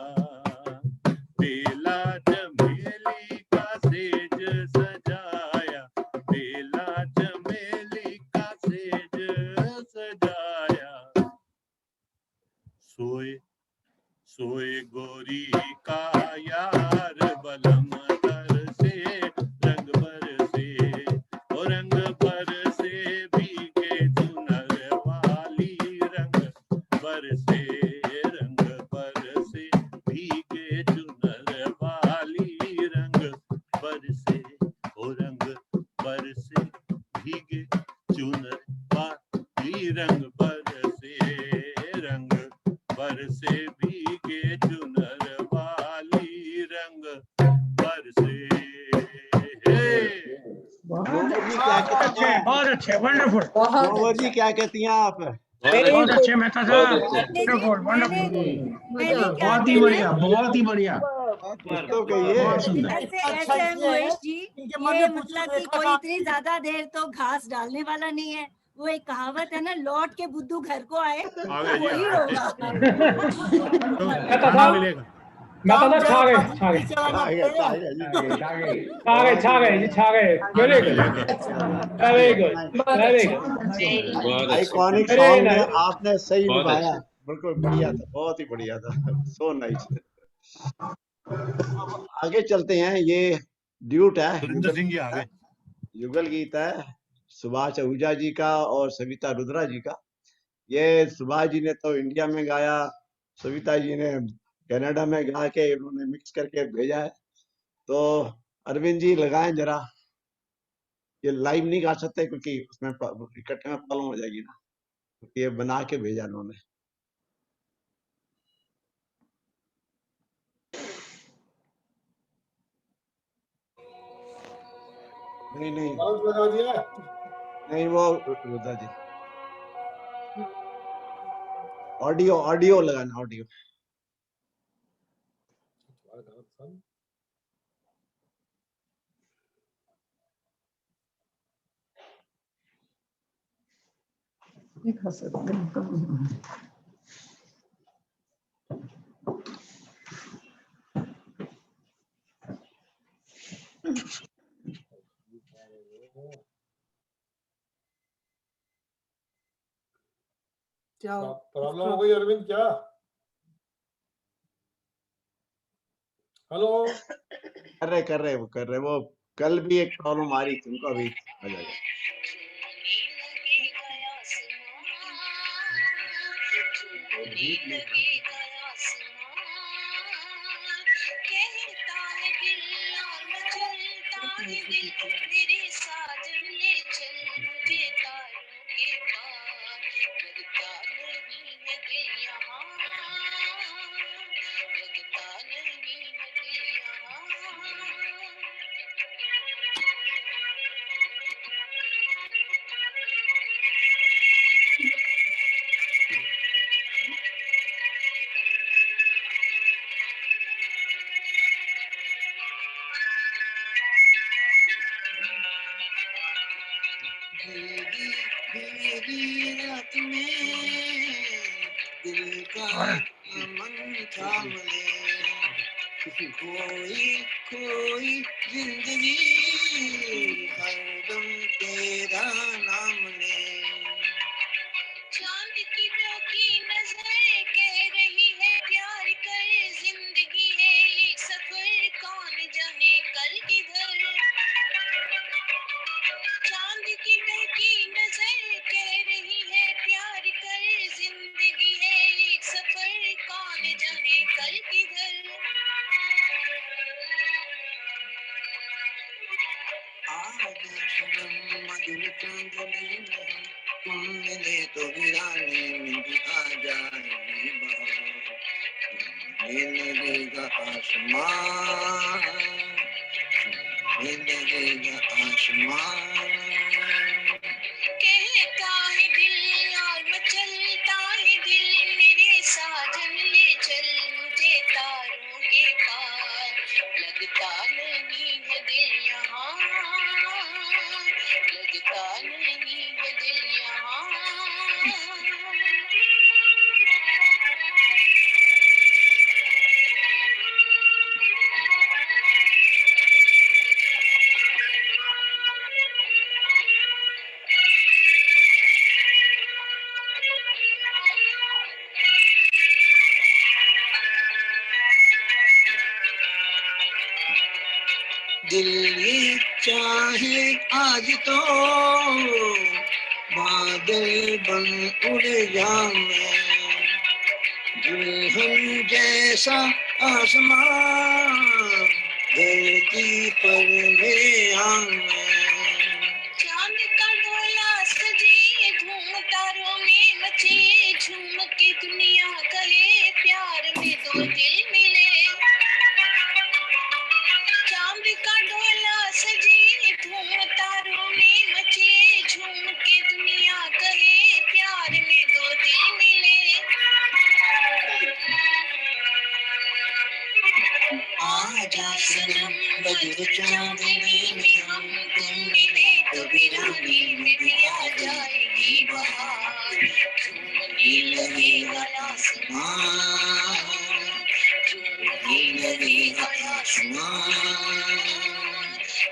बेला चमेली का सेज सजाया, बेला चमेली का सेज सजाया, सोए सोए गोरी का यार बलम तर से रंग बरसे, ओ रंग बरसे भीगे चुनर वाली, रंग बरसे, रंग बरसे भीगे चुनर वाली, रंग बरसे, ओ रंग बरसे भीगे चुनर वाली, रंग बरसे, रंग बरसे भीगे चुनर वाली, रंग बरसे।
बहुत अच्छे वंडरफुल।
ग्रोवर जी क्या कहती हैं आप?
बहुत अच्छे मेहता साहब, वंडरफुल वंडरफुल, बहुत ही बढ़िया, बहुत ही बढ़िया।
तो कहिए
बहुत सुंदर।
ऐसे है महेश जी, ये मतलब कि कोई इतनी ज्यादा देर तो घास डालने वाला नहीं है। वो एक कहावत है ना, लौट के बुद्धू घर को आए, वही होगा।
खाना मिलेगा।
छा गए छा गए छा गए छा गए जी, छा गए। Very good very good very good.
Iconic song है, आपने सही निभाया, बिल्कुल बढ़िया था, बहुत ही बढ़िया था, सो नाइस। आगे चलते हैं, ये ड्यूट है,
सुरेंद्र सिंह जी आगे।
युगल गीत है सुभाष आहूजा जी का और सविता रुद्रा जी का। ये सुभाष जी ने तो इंडिया में गाया, सविता जी ने कनाडा में गा के उन्होंने मिक्स करके भेजा है। तो अरविंद जी लगाएं जरा, ये लाइव नहीं गा सकते क्योंकि उसमें इकट्ठे में प्रॉब्लम हो जाएगी ना, क्योंकि ये बना के भेजा उन्होंने। नहीं नहीं
लगा दिया
नहीं, वो रुद्रा जी ऑडियो ऑडियो लगाना, ऑडियो।
दिखा सकते हैं।
क्या
प्रॉब्लम हो गई अरविंद क्या? हेलो
कर रहे वो कल भी एक प्रॉब्लम आ रही थी उनको, अभी आ जाएगा।
रात में दिल का मन थाम ले, कोई जिंदगी हरदम तेरा नाम ले। चांद की रोकी नजर कह रही है प्यार कर, जिंदगी है एक सफर, कौन जाने कल किधर
मिले तो वीराने में भी आ जाएगी बहार, ये लगेगा आसमान, ये लगेगा आसमान। कहता है दिल और मचलता है दिल, मेरे साजन ले चल मुझे तारों के पार, लगता नहीं है दिल यहाँ, लगता नहीं है दिल यहाँ। दिल ये चाहे आज तो बादल बन उड़ जाऊं, दुल्हन जैसा आसमान धरती पर ले आऊं। चांद का डोला सजे धूम तारों में मचे, झूम के दुनिया कहे प्यार में दो दिल मिले। चांद का डोला सजे धूम तारों में मचे, झूम के दुनिया कहे प्यार में दो दिल मिले। आजा सनम बदर चांदनी में हम तुम मिले तो वीरानी में भी आ जाएगी बहार, झूमने लगेगा आसमान, झूमने लगेगा आसमान।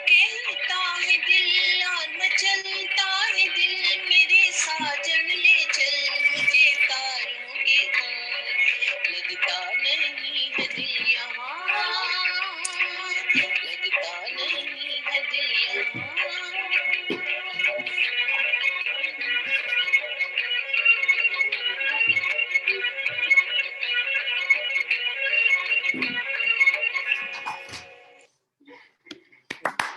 कहता है दिल और मचलता है दिल, मेरे साजन ले चल मुझे तारों के पार, लगता नहीं है दिल यहाँ, लगता नहीं है दिल यहाँ।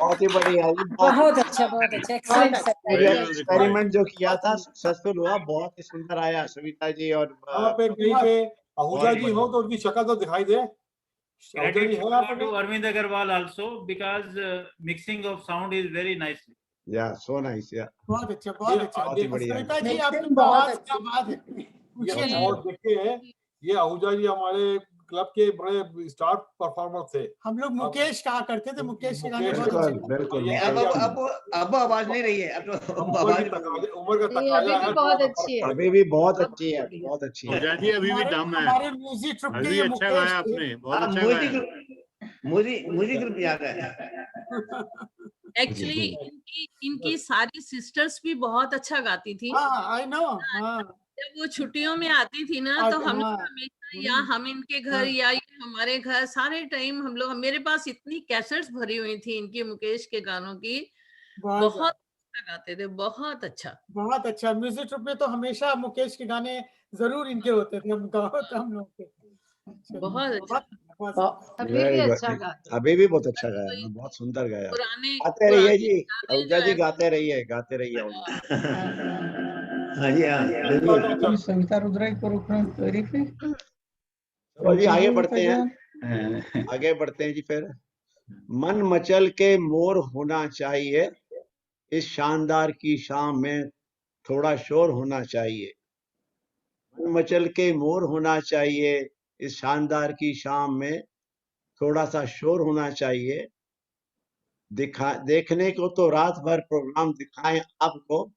बहुत ही बढ़िया जी,
बहुत अच्छा, बहुत अच्छा, एक्सीलेंट
एक्सपेरिमेंट जो किया था सक्सेसफुल हुआ, बहुत ही सुंदर आया। सविता जी और
यहाँ पे कहीं पे आहूजा जी हो तो उनकी शक्ल तो दिखाई दे।
Credit to Arvind Agarwal also, because mixing of sound is very nice.
या सो नाइस या
बहुत अच्छा, बहुत अच्छा।
बहुत ही बढ़िया।
सविता जी
Mixing
आपकी
बहुत
आवाज क्या बात है,
ये
पूछिए
और
नहीं।
देखिए ये आहूजा जी हमारे क्लब के बड़े स्टार परफॉर्मर थे।
हम लोग मुकेश कहा करते थे, मुकेश के गाने बहुत
बिल्कुल
अच्छे लगते
बिल्कुल।
अब आवाज नहीं रही है, अब तो
उम्र का तकाजा है।
बहुत अच्छी है।
अभी भी बहुत अच्छी है, बहुत अच्छी है।
आहूजा जी अभी भी दम है,
हमारे म्यूजिक ट्रुप
अभी
के
भी
ये
अच्छा
मुकेश
गाया
थे।
आपने, बहुत अच्छा गाया।
मुझे ग्रुप याद है।
एक्चुअली इनकी सारी सिस्टर्स भी बहुत अच्छा गाती थी।
हाँ, I know, हाँ।
जब वो छुट्टियों में आती थी ना तो हम लोग हमेशा या हम इनके घर या ये हमारे घर सारे टाइम हम लोग, मेरे पास इतनी कैसेट्स भरी हुई थी इनकी मुकेश के गानों की, बहुत अच्छा गाते थे, बहुत अच्छा।
बहुत अच्छा। म्यूजिक ट्रुप में तो हमेशा मुकेश के गाने जरूर इनके होते थे, हम गाओ तो हम लोग के।
बहुत अच्छा।
अभी भी अच्छा गाते।
अभी भी बहुत अच्छा गाया, बहुत सुंदर गाया।
पुराने
गाते रहिए जी, आहूजा जी गाते रहिए, गाते रहिए।
हाँ जी हाँ।
सविता रुद्राई को रुकना
तो जी आगे बढ़ते हैं, आगे बढ़ते हैं जी। फिर मन मचल के मोर होना चाहिए, इस शानदार की शाम में थोड़ा शोर होना चाहिए। मन मचल के मोर होना चाहिए, इस शानदार की शाम में थोड़ा सा शोर होना चाहिए। देखने को तो रात भर प्रोग्राम दिखाएं आपको,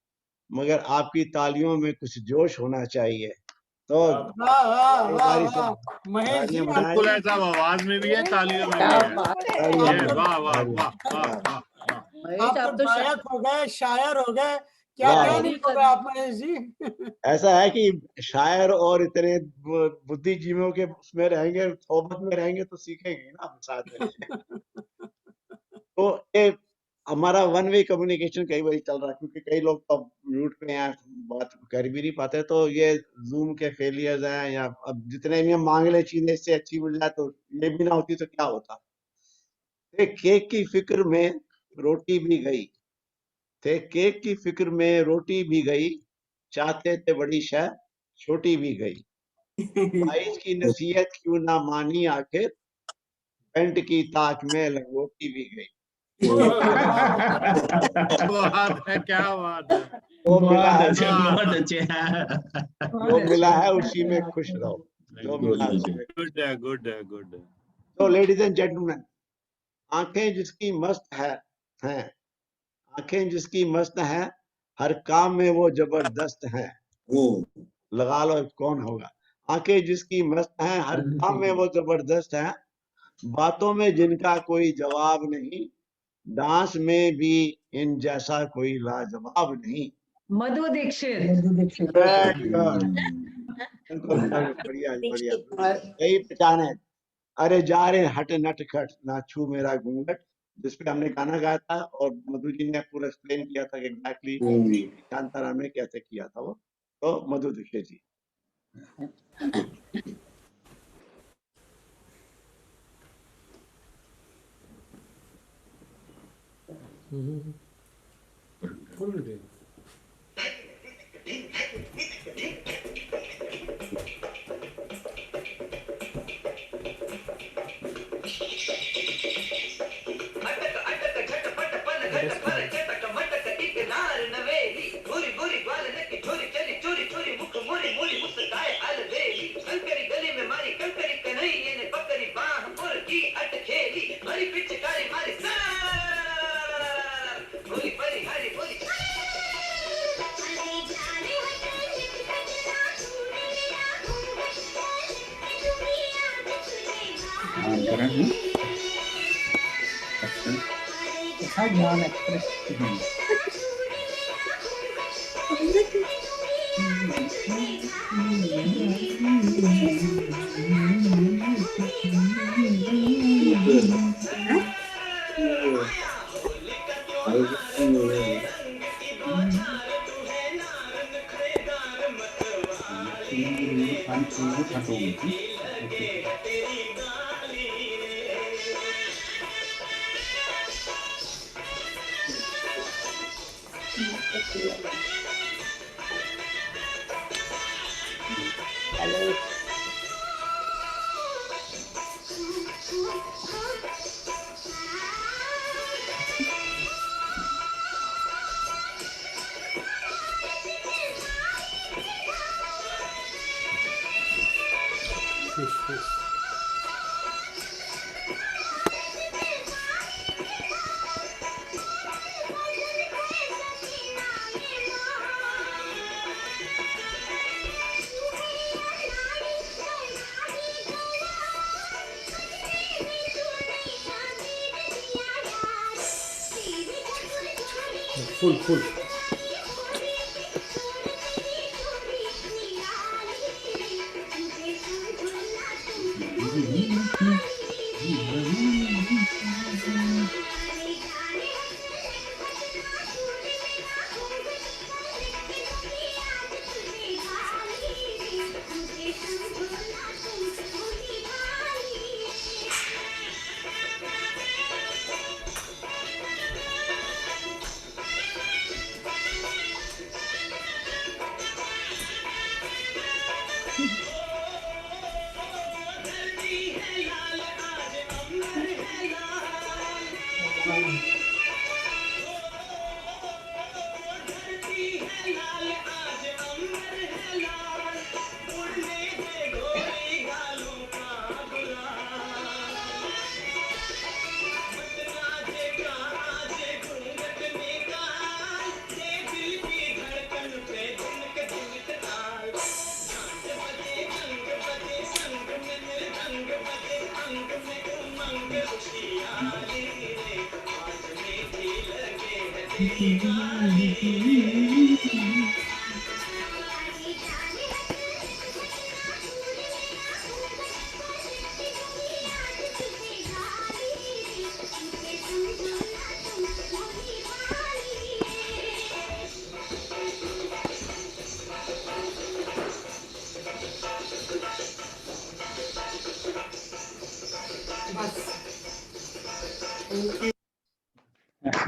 मगर आपकी तालियों में कुछ जोश होना चाहिए। तो
महेश जी
बिल्कुल ऐसा आवाज में भी है, तालियों में भी है। वाह वाह वाह वाह।
आप तो गायक हो गए, शायर हो गए, क्या क्या नहीं हो गए आप महेश जी।
ऐसा है कि शायर और इतने बुद्धिजीवियों के उसमें रहेंगे, सोबत में रहेंगे तो सीखेंगे ना साथ में। तो ये हमारा वन वे कम्युनिकेशन कई बार चल रहा है, क्योंकि कई लोग तो म्यूट पे हैं, बात कर भी नहीं पाते। तो ये जूम के फेलियर्स हैं, या अब जितने भी हम मांग ले चीजें इससे अच्छी मिल जाए, तो ये भी ना होती तो क्या होता। केक की फिक्र में रोटी भी गई, केक की फिक्र में रोटी भी गई, चाहते थे बड़ी शह छोटी भी गई। भाई की नसीहत क्यों ना मानी आखिर, पेंट की ताक में लंगोटी भी गई।
बात है, क्या बात है।
वो मिला है,
बहुत अच्छे
वो मिला है उसी में खुश रहो, जो मिला है उसी में।
गुड है, गुड है, गुड है।
तो लेडीज एंड जेंटलमैन, आंखें जिसकी मस्त हैं, आंखें जिसकी मस्त हैं, हर काम में वो जबरदस्त हैं। लगा लो कौन होगा। आंखें जिसकी मस्त हैं, हर काम में वो जबरदस्त हैं, बातों में जिनका कोई जवाब नहीं, डांस में भी इन जैसा कोई लाजवाब नहीं।
मधु दीक्षित।
बढ़िया बढ़िया, यही पहचान है। अरे जा रे हट नट खट, ना छू मेरा घूंघट, जिसपे हमने गाना गाया था और मधु जी ने पूरा एक्सप्लेन किया था कि एग्जैक्टली शांताराम ने कैसे किया था वो। तो मधु दीक्षित जी।
फुल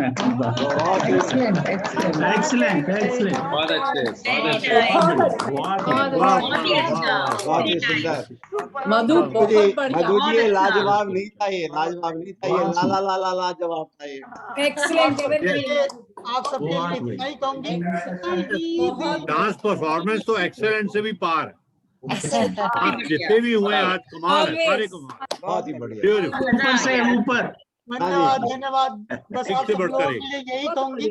एक्सीलेंट एक्सीलेंट एक्सीलेंट
बहुत अच्छे
बहुत ही सुंदर।
मधु बहुत बढ़िया।
मधु जी ये लाजवाब नहीं था, ये लाजवाब नहीं था, ये ला ला ला ला लाजवाब था ये।
एक्सीलेंट
आप सबके लिए इतना ही कहूंगी।
डांस परफॉर्मेंस तो एक्सेलेंट से भी पार है। आप जितने भी हुए आज कमाल है, सारे कमाल।
बहुत ही बढ़िया।
ऊपर से ऊपर।
धन्यवाद धन्यवाद। बस
एक
आप
से
सब
बढ़कर
लोगों
एक।
के लिए यही कहूंगी,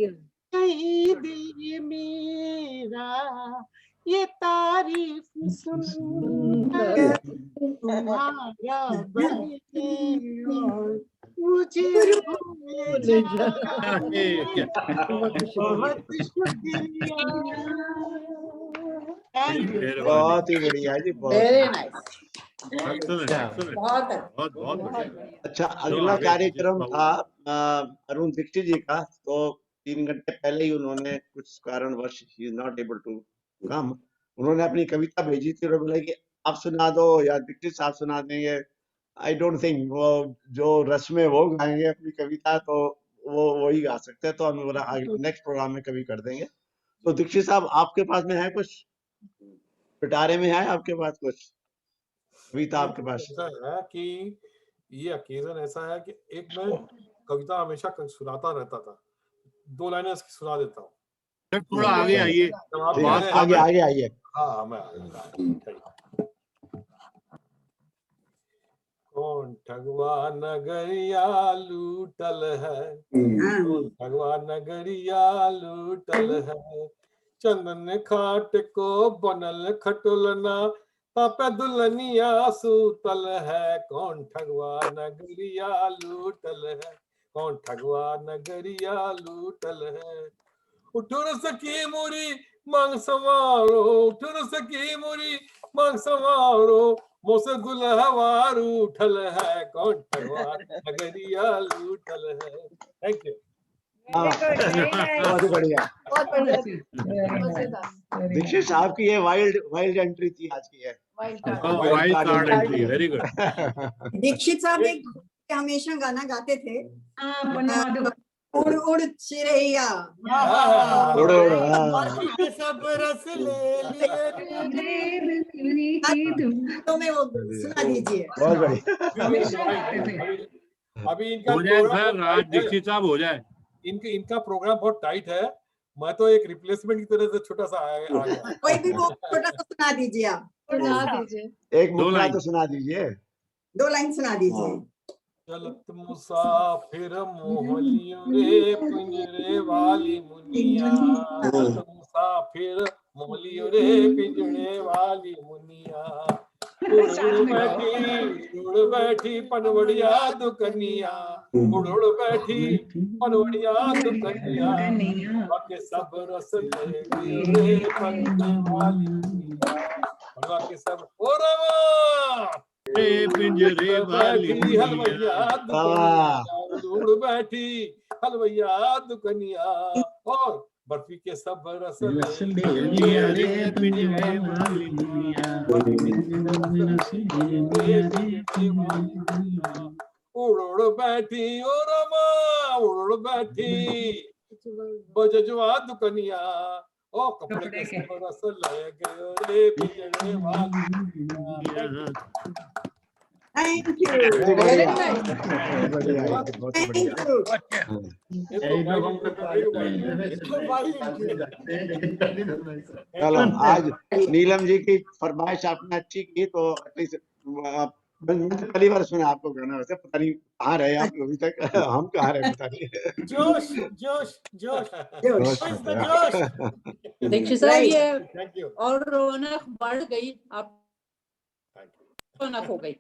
कहीं दिल मेरा ये तारीफ सुनकर तुम्हारा बने और मुझे भूल जाए। बहुत शुक्रिया। Thank you.
बहुत ही बढ़िया जी, बहुत
वेरी नाइस।
बहुत बहुत बढ़िया।
अच्छा। अगला कार्यक्रम था अरुण दीक्षित जी का, तो 3 घंटे पहले ही उन्होंने कुछ कारणवश ही is not able to come. उन्होंने अपनी कविता भेजी थी और बोला कि आप सुना दो या दीक्षित साहब सुना देंगे। आई डोंट थिंक वो जो रस्में वो गाएंगे अपनी कविता, तो वो वही गा सकते हैं, तो हम नेक्स्ट प्रोग्राम में कभी कर देंगे। तो दीक्षित साहब आपके पास में है कुछ, पिटारे में है आपके पास कुछ कविता आपके पास?
ऐसा है कि ये अकेजन ऐसा है कि एक मैं कविता हमेशा सुनाता रहता था, 2 लाइनें इसकी सुना देता हूँ।
थोड़ा आगे आइए,
आगे आगे आइए।
हाँ मैं कौन ठगवा नगरिया लूटल है, कौन ठगवा नगरिया लूटल है, चंदन खाट को बनल खटोलना पापे दुल्हनिया सूतल है, कौन ठगवा नगरिया लूटल है, कौन ठगवा नगरिया लूटल है। उठुर सकी मोरी मांग संवारो, उठुर सकी मोरी मांग संवारो, मोसे दुल्हवार उठल है, कौन ठगवा नगरिया लूटल है। Thank you.
बहुत बढ़िया। दीक्षित साहब की ये वाइल्ड एंट्री थी आज की है।
Wild card entry, very good.
Dikshit साहब एक हमेशा गाना गाते थे, उड़ उड़ चिड़ैया,
उड़ उड़
सब रस ले लिए,
तो मैं वो सुना दीजिए।
बहुत बढ़िया।
अभी इनका
हो जाए सर, राज दीक्षित साहब हो जाए।
इनका प्रोग्राम बहुत टाइट है, मैं तो एक रिप्लेसमेंट की तरह से छोटा सा आ गया।
कोई भी वो छोटा सा सुना दीजिए आप।
सुना दीजिए।
एक मुखड़ा तो सुना दीजिए।
2 लाइन सुना दीजिए।
चलत मुसाफिर मोहलियों रे पिंजरे वाली मुनिया, चलत मुसाफिर मोहलियों रे पिंजरे वाली मुनिया, उड़ बैठी पनवड़िया दुकनिया, उड़ बैठी पनवड़िया दुकनिया, बाकी सब रस ले रे पंजरे वाली मुनिया, बाकी सब ओ रमा
पिंजरे वाली
हलवैया दुकनिया, उड़ बैठी हलवैया दुकनिया, और बर्फी के सब रस ले
पिंजरे वाली
उड़ उड़ बैठी ओ रमा, उड़ बैठी बजजुआ दुकनिया, ओ कपड़े के सब रस ले गए रे पिंजरे वाली।
Thank you.
Very nice. बहुत बढ़िया। चलो, आज नीलम जी की फरमाइश आपने अच्छी की, तो एटलीस्ट पहली बार सुना आपको गाना, वैसे पता नहीं कहाँ रहे आप अभी तक, हम कहाँ रहे पता नहीं।
जोश जोश जोश जोश।
दीक्षित साहब ये और रौनक बढ़ गई, आप रौनक हो गई।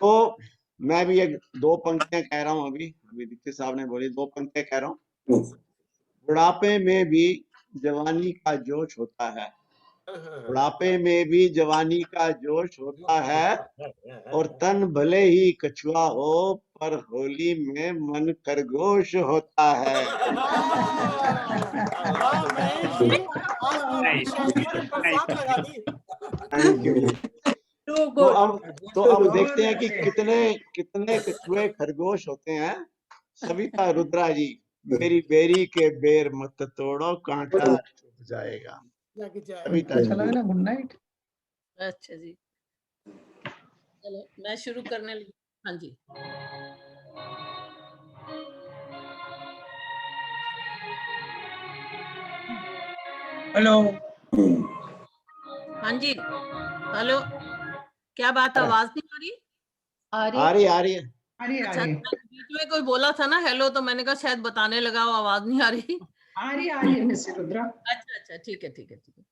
तो मैं भी एक 2 पंक्तियां कह रहा हूँ, अभी दीक्षित साहब ने बोली 2 पंक्तियां कह रहा हूँ। बुढ़ापे में भी जवानी का जोश होता है, बुढ़ापे में भी जवानी का जोश होता है, और तन भले ही कछुआ हो पर होली में मन खरगोश होता है। Thank you. तो अब देखते हैं कि कितने कछुए खरगोश होते हैं, सविता रुद्रा जी, मेरी बेरी के बेर मत तोड़ो, कांटा चुभ जाएगा।
लग जाए।
Savita ji,
good night.
अच्छा जी, चलो मैं शुरू करने लगी। हाँ जी।
हेलो।
हाँ जी, हेलो, क्या बात, आवाज नहीं आ रही?
आ रही है।
अच्छा, बीच में कोई बोला था ना हेलो, तो मैंने कहा शायद बताने लगा वो आवाज नहीं आ रही।
आ रही है मिस्टर रुद्रा।
अच्छा अच्छा, ठीक है ठीक है ठीक है।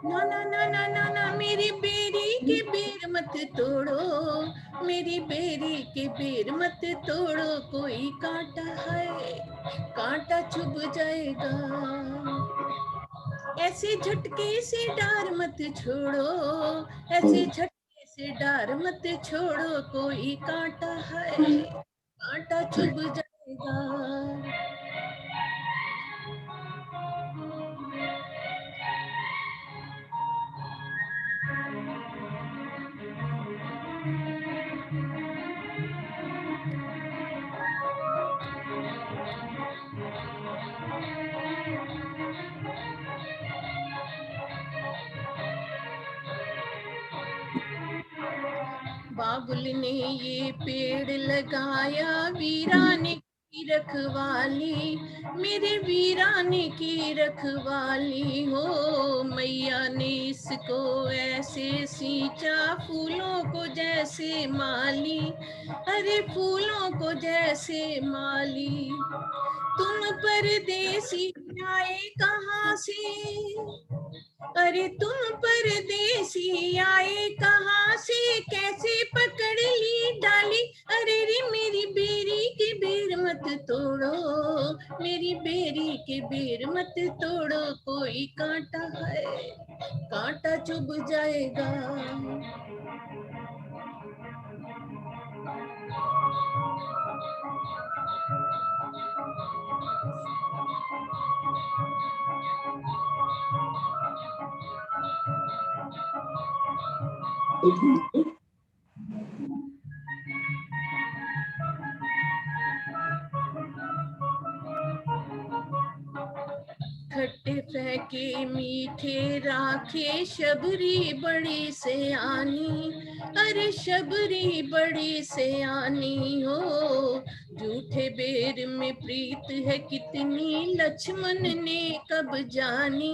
ना ना ना ना ना ना, मेरी बेरी के बेर मत तोड़ो, मेरी बेरी के बेर मत तोड़ो, कोई कांटा है, कांटा चुभ जाएगा। ऐसे झटके से डार मत छोड़ो, ऐसे झटके से डार मत छोड़ो, कोई कांटा है, कांटा चुभ जाएगा। बाबुल ने ये पेड़ लगाया, वीराने की रखवाली, मेरे वीराने की रखवाली हो। मैया ने इसको ऐसे सींचा, फूलों को जैसे माली, अरे फूलों को जैसे माली। तुम परदेसी आए कहाँ से, अरे तुम परदेसी आए कहाँ से, कैसे पकड़ ली डाली, अरे रे मेरी बेरी के बेर मत तोड़ो, मेरी बेरी के बेर मत तोड़ो, कोई कांटा है, कांटा चुभ जाएगा। खट्टे फेंके मीठे राखे, शबरी बड़ी से आनी, अरे शबरी बड़ी से आनी हो। झूठे बेर में प्रीत है कितनी, लक्ष्मण ने कब जानी,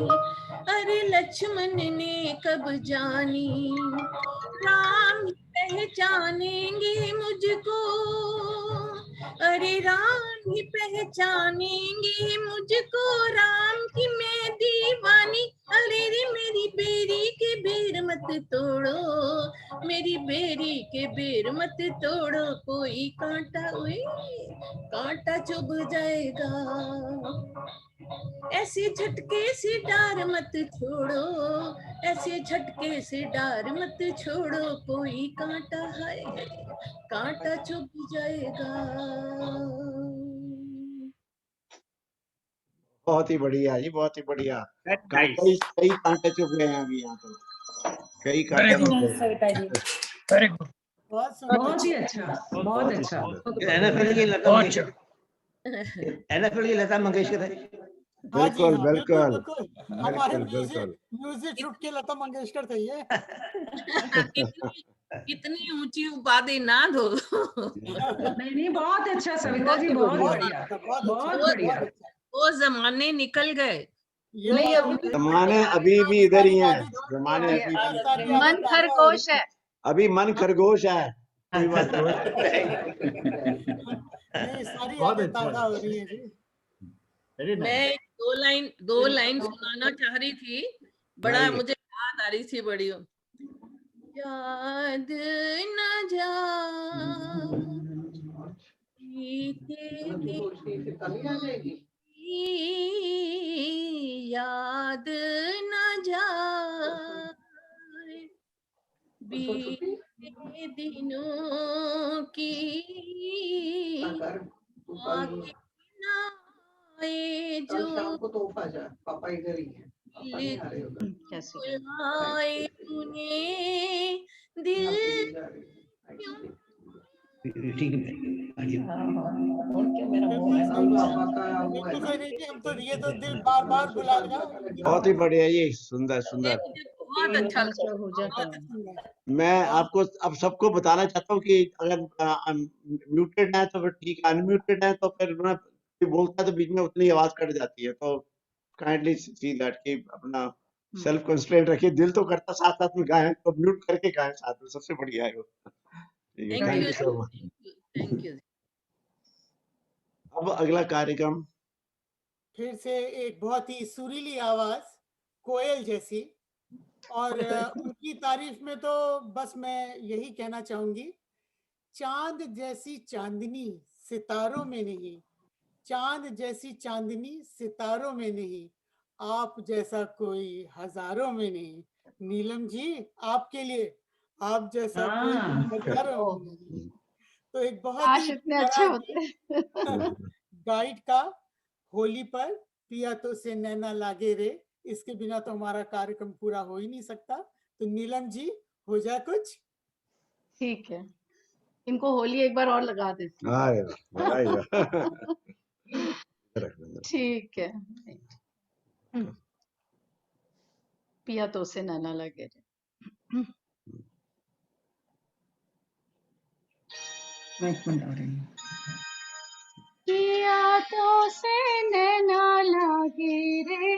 अरे लक्ष्मण ने कब जानी। राम ही पहचानेंगे मुझको, अरे राम ही पहचानेंगे मुझको, राम की मैं दीवानी, अरे रे मेरी बेरी के बेर मत तोड़ो, मेरी बेरी के बेर मत तोड़ो, कोई कांटा, ओए कांटा चुभ जाएगा। ऐसे झटके से डार मत छोड़ो, ऐसे झटके से डार मत छोड़ो, कोई कांटा है, कांटा चुभ जाएगा।
बहुत ही बढ़िया जी, बहुत ही बढ़िया।
Nice.
कई कांटे चुभ गए हैं अभी यहाँ तो, कई कांटे चुभ गए।
सविता जी, वेरी गुड,
बहुत
ही अच्छा, बहुत अच्छा।
NFL की लता मंगेशकर, NFL की लता मंगेशकर है।
बिल्कुल बिल्कुल
हमारे
बिल्कुल।
म्यूजिक छुट के लता मंगेशकर थे ये।
कितनी ऊंची उपाधि ना दो।
नहीं बहुत अच्छा सविता जी, बहुत बढ़िया, बहुत बढ़िया।
वो जमाने निकल गए,
नहीं
जमाने अभी भी इधर ही हैं, जमाने अभी भी।
मन खरगोश है,
अभी मन खरगोश है, कोई बात
नहीं, सारी यादें ताजा हो रही हैं जी।
मैं दो लाइन सुनाना चाह रही थी, बड़ा मुझे याद आ रही थी बड़ी। याद न जा याद न जाए बीते दिनों की आगे ना आए जो
पापा इधर ही है, पापा नहीं आ रहे उधर।
बुलाए तूने दिल क्यों
हम तो ये तो दिल बार बार बुलाएगा।
बहुत ही बढ़िया, ये सुंदर सुंदर।
बहुत अच्छा लगा।
मैं आपको अब सबको बताना चाहता हूँ कि अगर म्यूटेड है तो फिर ठीक है, अनम्यूटेड है तो फिर मैं बोलता है तो बीच में उतनी आवाज कट जाती है, तो काइंडली सी दैट कि अपना सेल्फ कंस्ट्रेंट रखिए। दिल तो करता साथ साथ में गाएं, तो म्यूट करके गाएं साथ में, सबसे बढ़िया है वो। ठीक है, thank you so much.
Thank you.
अब अगला कार्यक्रम
फिर से एक बहुत ही सुरीली आवाज, कोयल जैसी, और उनकी तारीफ में तो बस मैं यही कहना चाहूंगी, चांद जैसी चांदनी सितारों में नहीं, चांद जैसी चांदनी सितारों में नहीं, आप जैसा कोई हजारों में नहीं। नीलम जी, आपके लिए आप जैसा कोई हजारों में नहीं। तो एक बहुत
काश
ही
इतने अच्छे होते।
गाइड का होली पर पिया तो से नैना लागे रे, इसके बिना तो हमारा कार्यक्रम पूरा हो ही नहीं सकता। तो नीलम जी, हो जाए कुछ।
ठीक है, इनको होली एक बार और लगा दे। ठीक है, पिया तो से नैना लगे रे। पिया तो से नैना लागे रे,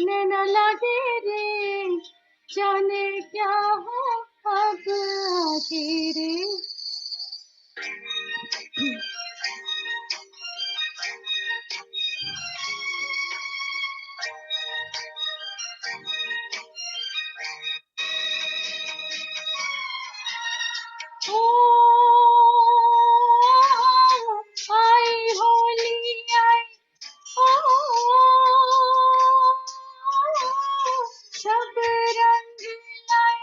नैना लागे रे, जाने क्या हो अब आगे रे। ओ आई होली आई, ओ सब रंग लाई,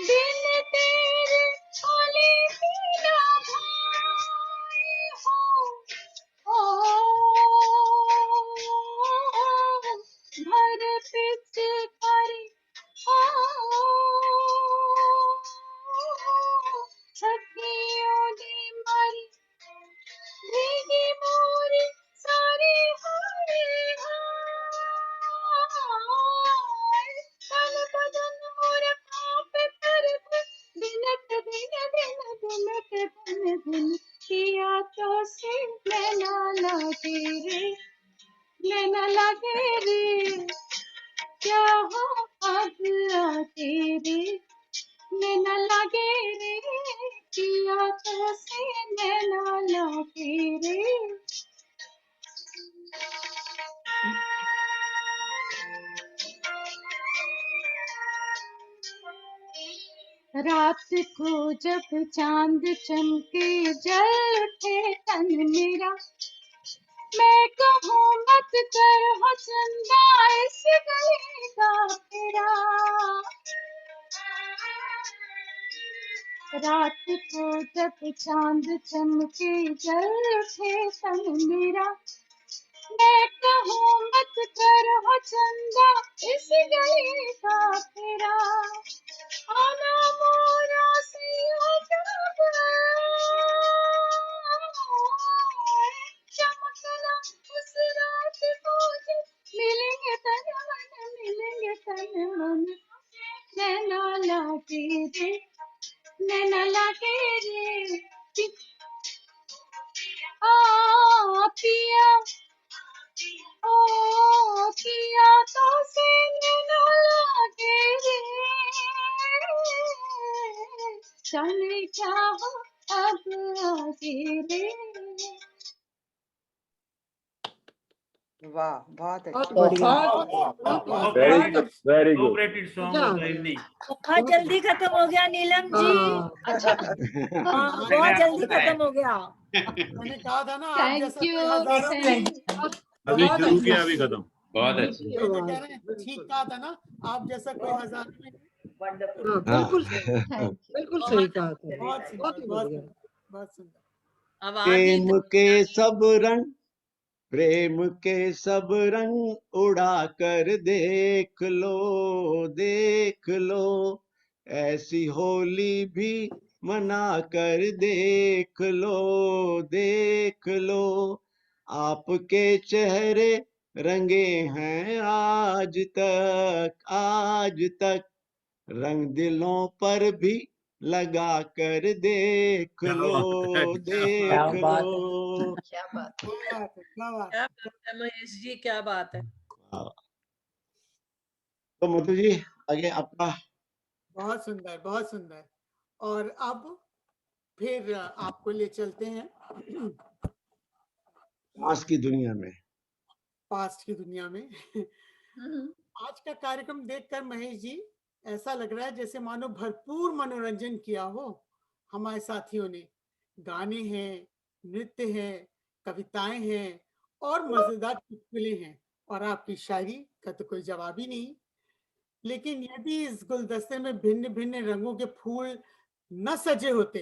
बिन तेरे होली पीना भाई हो। भर पिचकारी सखियों दी मारी, भीगी मोरी सारी हाय हाय, तन बदन मोर कांपे तरफ, दिनक दिन दिन दिनक दिन दिन, पिया तो से नैना लागे रे, नैना लागे रे, क्या हो अब आगे रे, नैना लागे रे, पिया तो से नैना लागे रे। रात को जब चांद चमके जल उठे तन मेरा, मैं कहूँ मत कर हो चंदा इस गले का फेरा। रात को जब चांद चमके जल उठे तन मेरा, मैं कहूँ मत कर हो चंदा इस गले का फेरा। आना मोरा सिया जब चमकना उस रात को जब मिलेंगे तन मन, मिलेंगे तन मन, नैना लागे रे, नैना लागे रे, पिया ओ पिया तो से नैना लागे रे, जाने क्या हो अब आगे रे।
वाह, बहुत
बहुत
बढ़िया।
Very good, very good. Cooperated song of the evening.
बहुत जल्दी खत्म हो गया नीलम जी। बहुत जल्दी खत्म हो गया।
मैंने कहा था ना,
थैंक यू,
अभी शुरू किया, अभी खत्म।
बहुत अच्छी।
ये जो कह रहे हैं ठीक कहा था ना, आप जैसा कोई हजार में
बिल्कुल बिल्कुल सही कहा था।
बहुत सुंदर, बहुत सुंदर, बहुत सुंदर।
प्रेम के सब रंग, प्रेम के सब रंग उड़ा कर देख लो, देख लो, ऐसी होली भी मना कर देख लो, देख लो, आपके चेहरे रंगे हैं आज तक, आज तक, रंग दिलों पर भी लगा कर देख लो, देख लो।
क्या बात है महेश जी, क्या बात है।
तो मधु जी आगे आपका।
बहुत सुंदर, बहुत सुंदर। और अब फिर आपको ले चलते हैं
पास्ट की दुनिया में,
पास्ट की दुनिया में। आज का कार्यक्रम देखकर महेश जी ऐसा लग रहा है जैसे मानो भरपूर मनोरंजन किया हो हमारे साथियों ने। गाने हैं, नृत्य है, कविताएं हैं और मजेदार चुटकुले हैं, और आपकी शायरी का तो कोई जवाब ही नहीं। लेकिन यदि इस गुलदस्ते में भिन्न भिन्न रंगों के फूल न सजे होते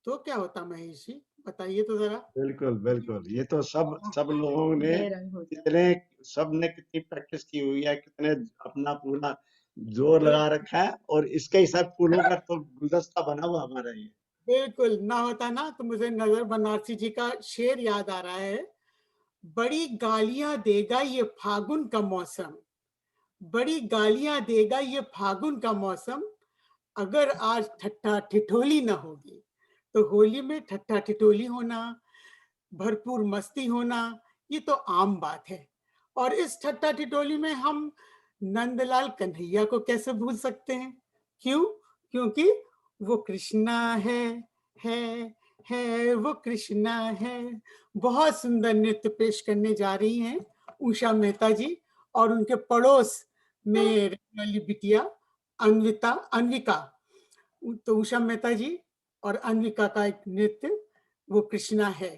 तो क्या होता महेश जी, बताइए तो जरा।
बिल्कुल बिल्कुल, ये तो सब लोगों ने कितनी प्रैक्टिस की हुई है, कितने अपना पूरा जोर लगा रखा है, और इसके ही सब फूलों का तो गुलदस्ता बना हुआ हमारा ये।
बिल्कुल, ना होता ना तो मुझे नजर बनारसी जी का शेर याद आ रहा है। बड़ी गालियां देगा ये फागुन का मौसम, बड़ी गालियां देगा ये फागुन का मौसम, अगर आज ठट्ठा ठिठोली ना होगी। तो होली में ठट्ठा ठिठोली होना, भरपूर मस्ती होना, ये तो आम बात है। और इस ठट्ठा ठिठोली में हम नंदलाल कन्हैया को कैसे भूल सकते हैं। क्यों? क्योंकि वो कृष्णा है वो कृष्णा है। बहुत सुंदर नृत्य पेश करने जा रही हैं उषा मेहता जी, और उनके पड़ोस में रहने वाली बिटिया अन्विका। तो उषा मेहता जी और अन्विका का एक नृत्य वो कृष्णा है।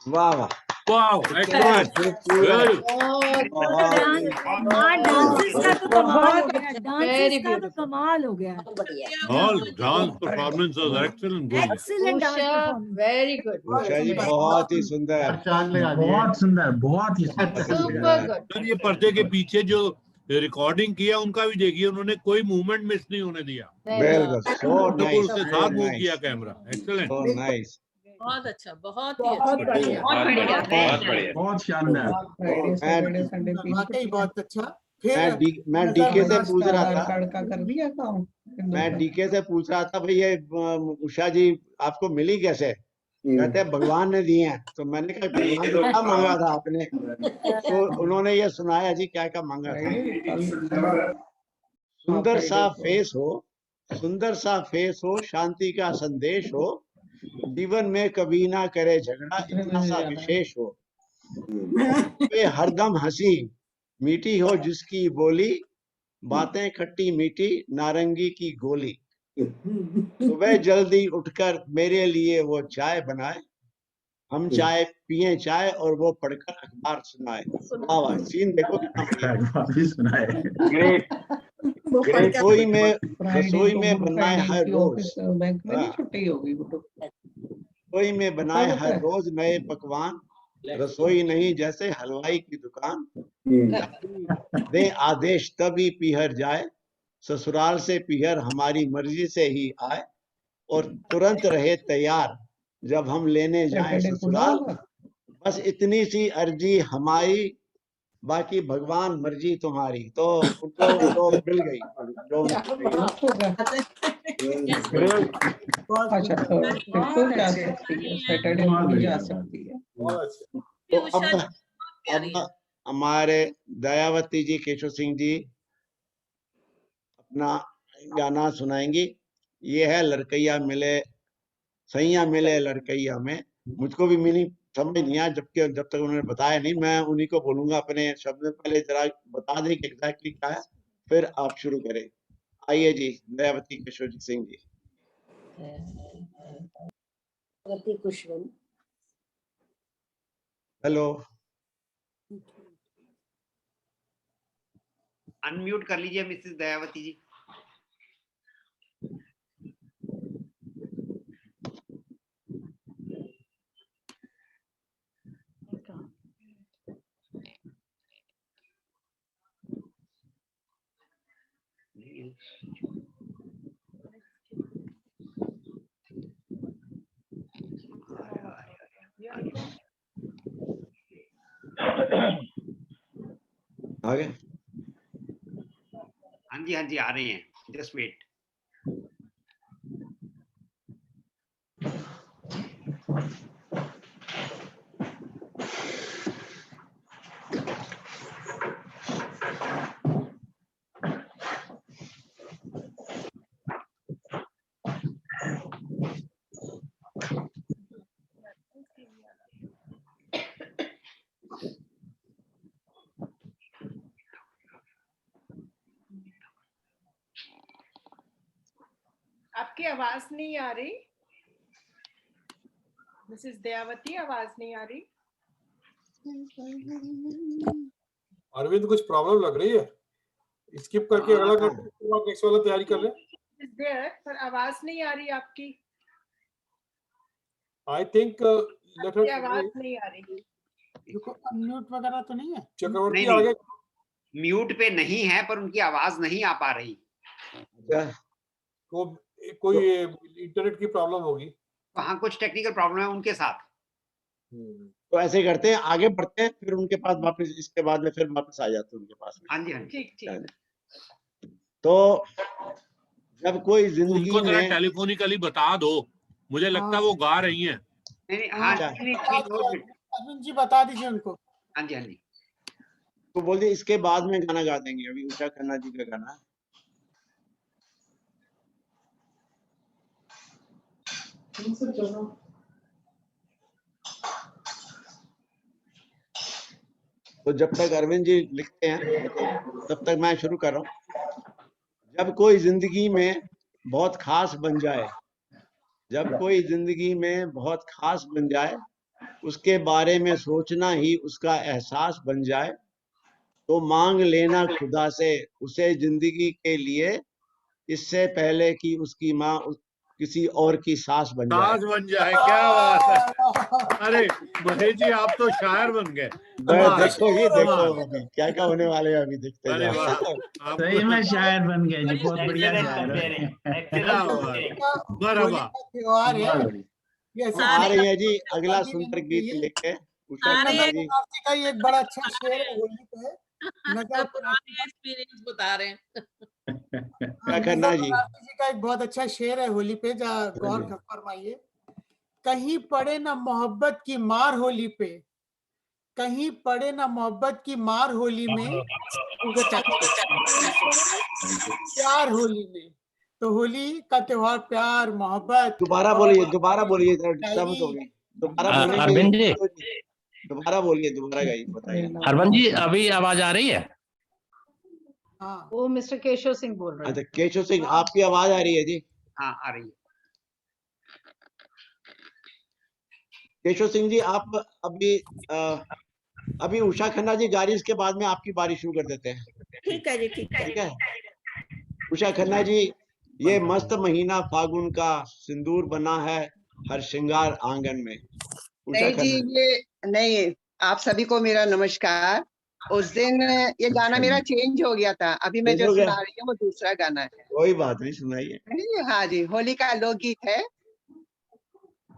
वाह वाह
Wow, excellent. Very good.
Dances का तो कमाल हो गया, डांसेस का तो कमाल हो गया।
All dance performance was excellent. Good.
Excellent dance performance,
very good.
Usha ji बहुत ही सुंदर।
बहुत सुंदर, बहुत ही
सुपर गुड।
सर ये पर्दे के पीछे जो रिकॉर्डिंग किया उनका भी देखिए, उन्होंने कोई मूवमेंट मिस नहीं होने दिया।
बिल्कुल, सो नाइस,
उसके साथ मूव किया कैमरा। एक्सेलेंट।
So nice.
बहुत अच्छा, बहुत ही अच्छा,
बहुत शानदार।
वाकई बहुत अच्छा।
मैं डीके से पूछ रहा था,
कर दिया काम।
मैं डीके से पूछ रहा था भाई ये उषा जी आपको मिली कैसे? कहते हैं भगवान ने दिए हैं। तो मैंने कहा भगवान से क्या मांगा था आपने? तो उन्होंने ये सुनाया जी क्या क्या मांगा था। सुंदर सा फेस हो, सुंदर सा फेस हो, शांति का संदेश हो, जीवन में कभी ना करे झगड़ा, इतना सा विशेष हो, वे हरदम हंसी मीठी हो जिसकी बोली, बातें खट्टी मीठी नारंगी की गोली, सुबह जल्दी उठकर मेरे लिए वो चाय बनाए, हम चाय पिए चाय और वो पढ़कर अखबार सुनाए। वाह वाह, सीन देखो कितना रसोई में बनाए हर रोज, रसोई में बनाए हर रोज नए पकवान, रसोई नहीं जैसे हलवाई की दुकान, दे आदेश तभी पीहर जाए, ससुराल से पीहर हमारी मर्जी से ही आए, और तुरंत रहे तैयार जब हम लेने जाएं ससुराल, बस इतनी सी अर्जी हमारी, बाकी भगवान मर्जी तुम्हारी। तो उनको तो मिल गई जो
जा सकती है।
तो अब हमारे दयावती जी, केशव सिंह जी अपना गाना सुनाएंगी। ये है लड़कैया मिले सैया मिले लड़कैया में। मुझको भी मीनिंग समझ नहीं आया जब तक उन्होंने बताया नहीं। मैं उन्हीं को बोलूंगा अपने शब्द में। पहले जरा बता दें कि एग्जैक्टली क्या है, फिर आप शुरू करें। आइए जी, दयावती केशव सिंह जी। हेलो,
अनम्यूट कर लीजिए मिसेस दयावती जी।
आगे
हाँ जी आ रही हैं, जस्ट वेट।
आपकी आवाज नहीं आ रही मिसेस दयावती, आवाज नहीं आ रही।
अरविंद कुछ प्रॉब्लम लग रही है, स्किप करके अगला करते हैं, नेक्स्ट वाला तैयारी कर लें।
इज देयर, पर आवाज नहीं आ रही आपकी।
आई थिंक
आपकी आवाज नहीं आ रही।
म्यूट वगैरह तो नहीं है?
चक्रवर्ती
नहीं,
आगे
म्यूट पे नहीं है, पर उनकी आवाज नहीं आ पा रही।
कोई इंटरनेट की प्रॉब्लम होगी।
हाँ, कुछ टेक्निकल प्रॉब्लम है उनके साथ।
तो ऐसे करते हैं, आगे बढ़ते हैं, फिर उनके पास वापस, इसके बाद में फिर वापस आ जाते हैं उनके पास।
हाँ जी,
ठीक।
तो जब कोई जिंदगी
उनको जरा
में
टेलीफोनिकली बता दो, मुझे लगता है वो गा रही हैं।
अरविंद जी बता दीजिए उनको।
हाँ जी।
तो बोलिए इसके बाद में गाना गा देंगे। अभी उषा खन्ना जी का गाना। तो जब तक अरविंद जी लिखते हैं तब तक मैं शुरू कर रहा हूँ। जब कोई जिंदगी में बहुत खास बन जाए, जब कोई जिंदगी में बहुत खास बन जाए, उसके बारे में सोचना ही उसका एहसास बन जाए, तो मांग लेना खुदा से उसे जिंदगी के लिए, इससे पहले कि उसकी माँ किसी और की सास बन जाए।
सास बन जाए, क्या बात है। अरे महेश जी, आप तो शायर बन गए।
देखो ये देखो अभी क्या क्या होने वाले हैं, अभी देखते
अरे वाह,
जाओ।
सही में शायर बन गए जी, बहुत बढ़िया शायर
मरहबा।
त्योहार है ये
आ रही है जी अगला सुंदर गीत लेके उषा खन्ना जी।
का ये एक बड़ा अच्छा शेर है होली पे। नजर
पुराने एक्सपीरियंस बता रहे हैं।
क्या खन्ना जी?
बनारसी जी का एक बहुत अच्छा शेर है होली पे, जरा गौर फरमाइए। कहीं पड़े ना मोहब्बत की मार होली पे, कहीं पड़े ना मोहब्बत की मार होली में, प्यार होली में। तो होली का त्योहार प्यार मोहब्बत।
दोबारा बोलिए डिस्टर्ब हो गई। दोबारा
अरविंद जी,
दोबारा बोलिए, दोबारा गाइए, बताइए।
अरविंद जी अभी आवाज आ रही है?
हाँ,
वो मिस्टर केशव सिंह बोल रहे हैं।
अच्छा केशव सिंह, आपकी आवाज आ रही है जी।
हाँ आ रही है।
केशव सिंह जी, आप अभी उषा खन्ना जी गा रही, इसके बाद में आपकी बारी शुरू कर देते हैं।
ठीक है जी, ठीक है।
ठीक है उषा खन्ना जी, ये मस्त महीना फागुन का सिंदूर बना है हर श्रृंगार आंगन में। उषा
नहीं जी,
खन्ना।
ये नहीं, आप सभी को मेरा नमस्कार। उस दिन ये गाना मेरा चेंज हो गया था, अभी मैं जो सुना रही हूँ वो दूसरा गाना है।
कोई बात नहीं, सुनाइए।
हाँ जी, होली का लोकगीत है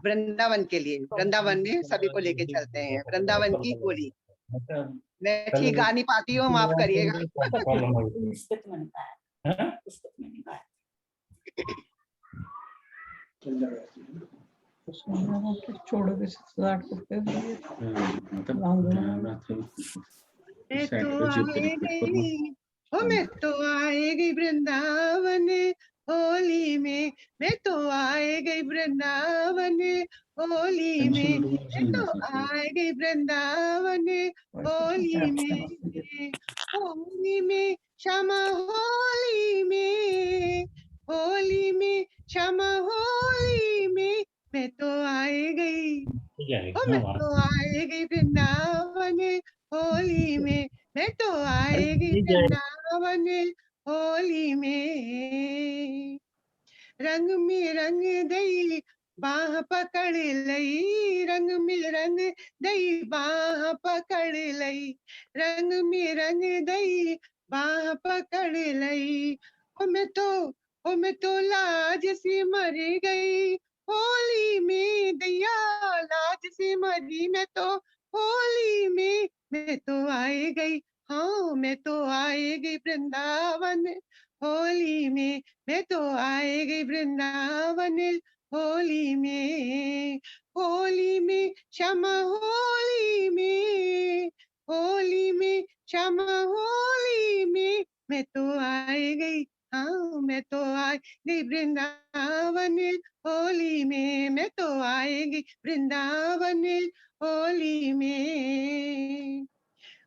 वृंदावन के लिए। वृंदावन में सभी को लेके चलते हैं, वृंदावन की होली। मैं ठीक गा नहीं पाती हूँ, माफ करिएगा। मैं तो आए गई वृंदावन होली में, मैं तो आए गई वृंदावन होली में, मैं तो आए गई वृंदावन होली में। होली में क्षमा होली में, होली में क्षमा होली में, मैं तो आए गई, मैं तो आए गई वृंदावन होली में, मैं तो आए गई वृंदावन होली में। रंग में रंग दई बाह पकड़ लई, रंग में रंग दई बाह पकड़ लई, रंग में रंग दई बाह पकड़ लई। मैं तो लाज से मर गई होली में दैया, लाज से मरी मैं तो होली में। मैं तो आए गई, हाँ मैं तो आए गई वृंदावन होली में, मैं तो आए गई वृंदावन होली में। होली में क्षमा होली में, होली में क्षमा होली में, मैं तो आए गई, हाँ मैं तो आए गई वृंदावन होली में, मैं तो आएगी वृंदावन होली में।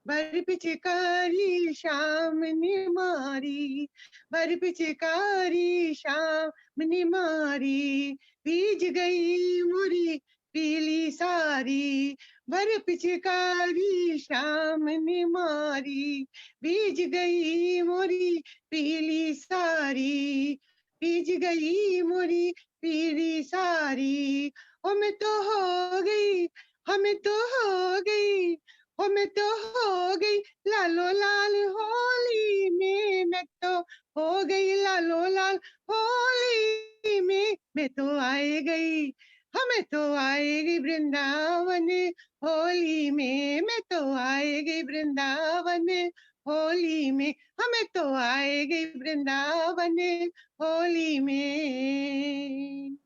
बर पिचकारी शाम ने मारी, बर पिचकारी शाम ने मारी, भीज गई मुरी पीली सारी, बर पिचकारी शाम ने मारी, भीज गई मोरी पीली सारी, भीज गई मोरी पीली सारी। मैं तो हो गई, हमें तो हो गई, मैं तो हो गई लालो लाल होली में, मैं तो हो गई लालो लाल होली में। मैं तो आए गई, हमें तो आए गई वृंदावन होली में, मैं तो आए गई वृंदावन होली में, हमें तो आए गई वृंदावन होली में।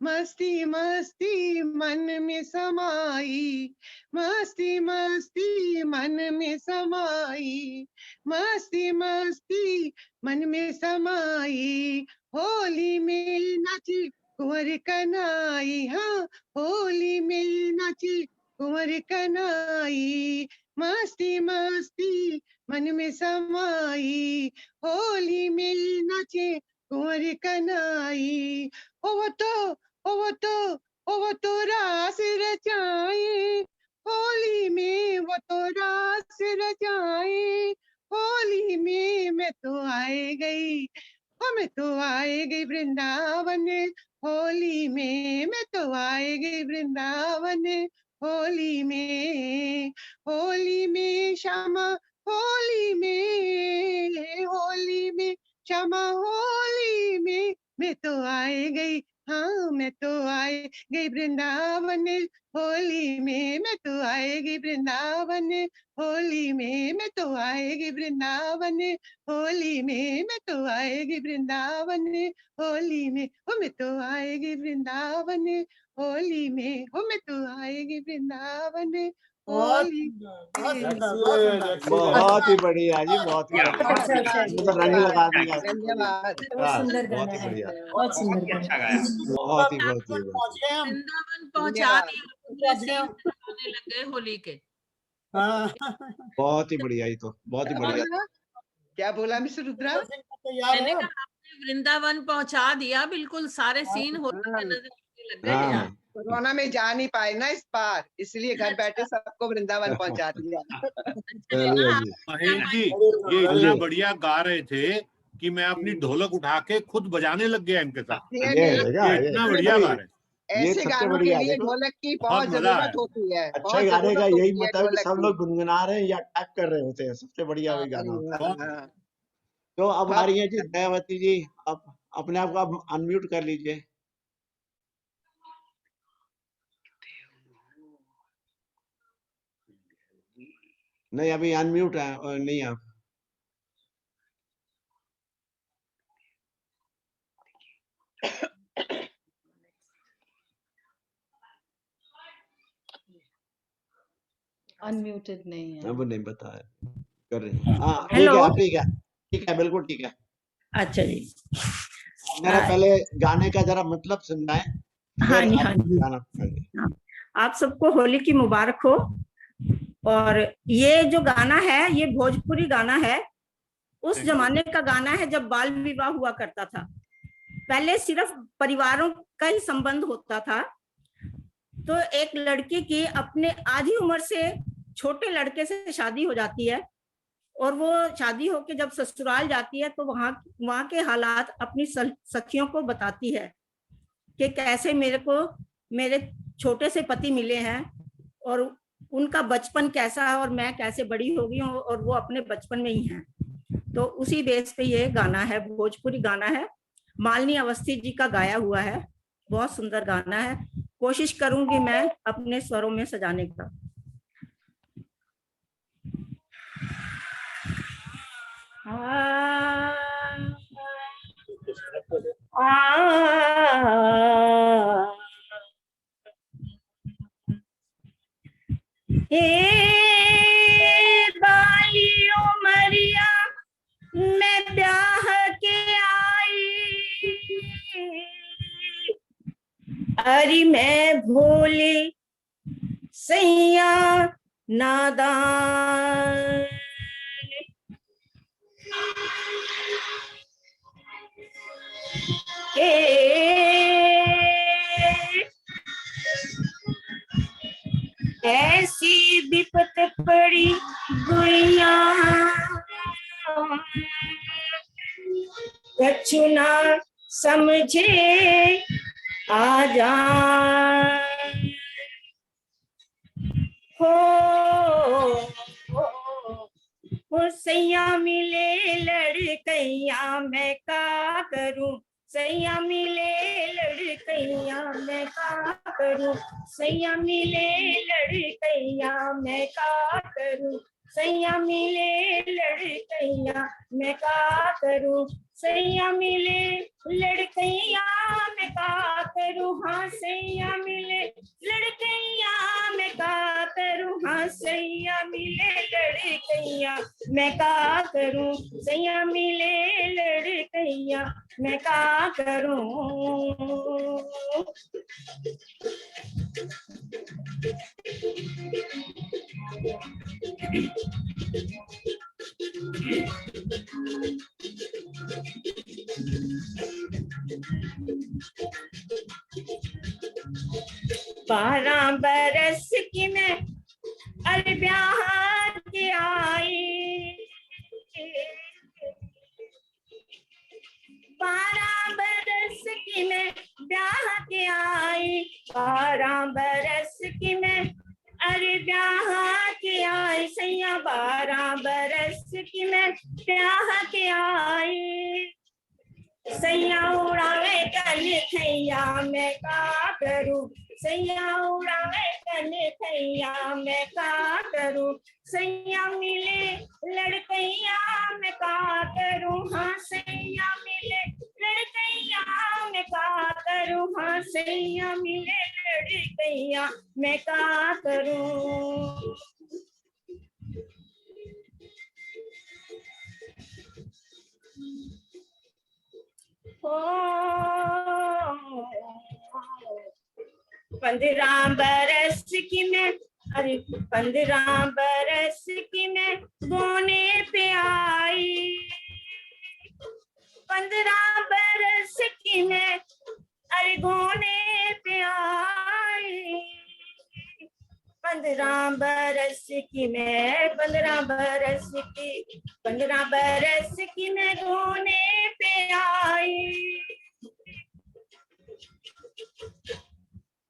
मस्ती मस्ती मन में समाई, मस्ती मस्ती मन में समाई, मस्ती मस्ती मन में समाई। होली में नाची कुंवर कनाई, हाँ होली में नाची कुंवर कनाई, मस्ती मस्ती मन में समाई, होली में नाचे कुंवर कनाई। वो तो वो तो रास रचाए होली में, वो तो रास रचाए होली में। मैं तो आए गई, मैं तो आए गई वृंदावन होली में। मैं तो आए गई वृंदावन होली में। होली में श्यामा होली में, होली में श्यामा होली में। मैं तो आए गई, हाँ मैं तो आए गई वृंदावन होली में। मैं तो आएगी वृंदावन होली में। मैं तो आएगी वृंदावन होली में। मैं तो आएगी वृंदावन होली में। ओ मैं तो आएगी वृंदावन होली में। ओ मैं तो आएगी वृंदावन होली में।
बहुत ही बढ़िया जी, बहुत ही बढ़िया। तो रंग लगा दिया।
धन्यवाद।
बहुत ही बढ़िया,
बहुत सुंदर
अच्छा गाया।
बहुत ही बहुत ही बढ़िया।
वृंदावन पहुंचा दिए, होने लग गए होली के।
बहुत ही बढ़िया, ये तो बहुत ही बढ़िया।
क्या बोला मिस्टर रुद्रा?
मैंने कहा आपने वृंदावन पहुंचा दिया, बिल्कुल सारे सीन होली के नजर लग गए।
कोरोना में जा नहीं पाए ना इस बार, इसलिए घर बैठे सबको वृंदावन पहुंचा दिया।
महेश जी ये इतना बढ़िया गा रहे थे कि मैं अपनी ढोलक उठा के खुद बजाने लग गया इनके साथ।
ये
इतना बढ़िया गा रहे।
ऐसे गानों के लिए ढोलक की बहुत जरूरत होती है।
अच्छा गाने का यही मतलब कि सब लोग गुनगुना रहे हैं या टैप कर रहे होते हैं, सबसे बढ़िया वही गाना होता है। तो अब आ रही है जी दयावती जी, आप अपने आप को आप अनम्यूट कर लीजिए। नहीं अभी अनम्यूट है, नहीं आप।
अनम्यूटेड नहीं है।
अब नहीं बताया कर रही हैं। हाँ ठीक है ठीक है बिल्कुल ठीक है।
अच्छा जी,
मेरा पहले गाने का जरा मतलब सुनना है।
हाँ जी हाँ जी।
गाना
आप सबको होली की मुबारक हो। और ये जो गाना है ये भोजपुरी गाना है, उस जमाने का गाना है जब बाल विवाह हुआ करता था। पहले सिर्फ परिवारों का ही संबंध होता था। तो एक लड़की की अपने आधी उम्र से छोटे लड़के से शादी हो जाती है और वो शादी होके जब ससुराल जाती है तो वहाँ के हालात अपनी सखियों को बताती है कि कैसे मेरे को मेरे छोटे से पति मिले हैं और उनका बचपन कैसा है और मैं कैसे बड़ी हो गई हूँ और वो अपने बचपन में ही हैं। तो उसी बेस पे ये गाना है, भोजपुरी गाना है, मालिनी अवस्थी जी का गाया हुआ है। बहुत सुंदर गाना है, कोशिश करूंगी मैं अपने स्वरों में सजाने का। बालियो मरिया मैं ब्याह के आई, अरे मैं भोले सैया नादान, ऐसी विपत पड़ी गुइया कछु ना समझे आ जा हो सैया मिले लड़कैया मैं का करूं, सैया मिले लड़कैया मैं का करूं, सैया मिले लड़कैया मैं का करूं, सैया मिले लड़कैया मैं का करूं, सैया मिले लड़कैया मैं का करूं, हाँ सैया मिले लड़कैया मैं का करूं, हाँ सैया मिले लड़कैया मैं का करूं, सैया मिले लड़कैया मैं का करूं। 12 बरस की मैं अरे ब्याह के आई, 12 बरस की मैं ब्याह के आई, 12 बरस की मैं अरे ब्याह के आई, सैया 12 बरस की मैं ब्याह के आई। सैया उड़ावे कल थैया मैं का करूं, सैया उड़ावे कल थैया मैं का करूं, सैया मिले लड़कैया मैं का करूं, हाँ सैया मिले लड़कैया मैं का करूं, हाँ सैया मिले लड़कैया मैं का करूं। ओ 15 बरस की मैं अरे 15 बरस की मैं गोने पे आई, 15 बरस की मैं अरे गोने पे आई, 15 बरस की मैं 15 बरस की मैं गोने पे आई।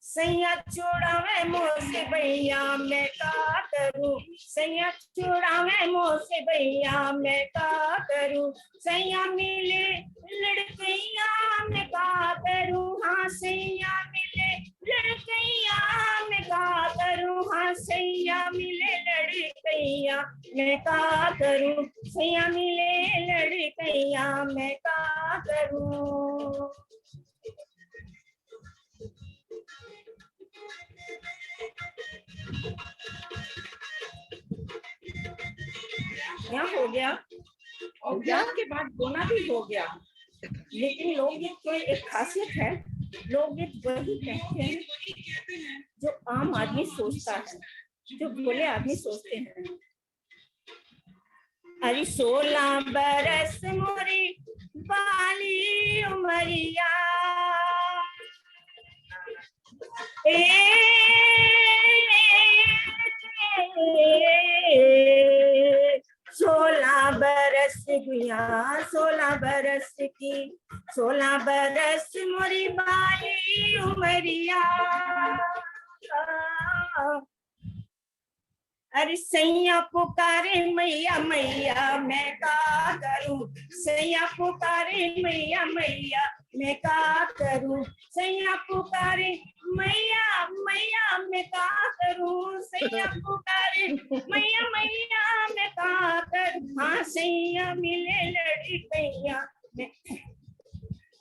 सैया चूड़ावे मुँह से भैया मैं का करूं, सैया चूड़ावे मुँह से भैया मैं का करूं, सैया मिले लड़कैया मैं का करूं, हाँ सैया मिले लड़कैया मैं का करूं, हाँ सैया मिले लड़कैया मैं का करूं, सैया मिले लड़कैया मैं का करूं। क्या हो गया? और ब्याह के बाद गोना भी हो गया, लेकिन लोकगीत की एक खासियत है, लोकगीत वही कहते हैं जो आम आदमी सोचता है, जो भोले आदमी सोचते हैं। अरे 16 बरस मोरी बाली उमरिया, 16 बरस गुया 16 बरस की 16 बरस मोरी बाली उमरिया। अरे सैया पुकारे मैया मैया मैं का करूं, सैया पुकारे मैया मैया मैं का करूं, सैया पुकारे मैया मैया मैं का करूं, सैया पुकारे मैया मैया मैं का करूं, हाँ सैया मिले लड़कैया मैं,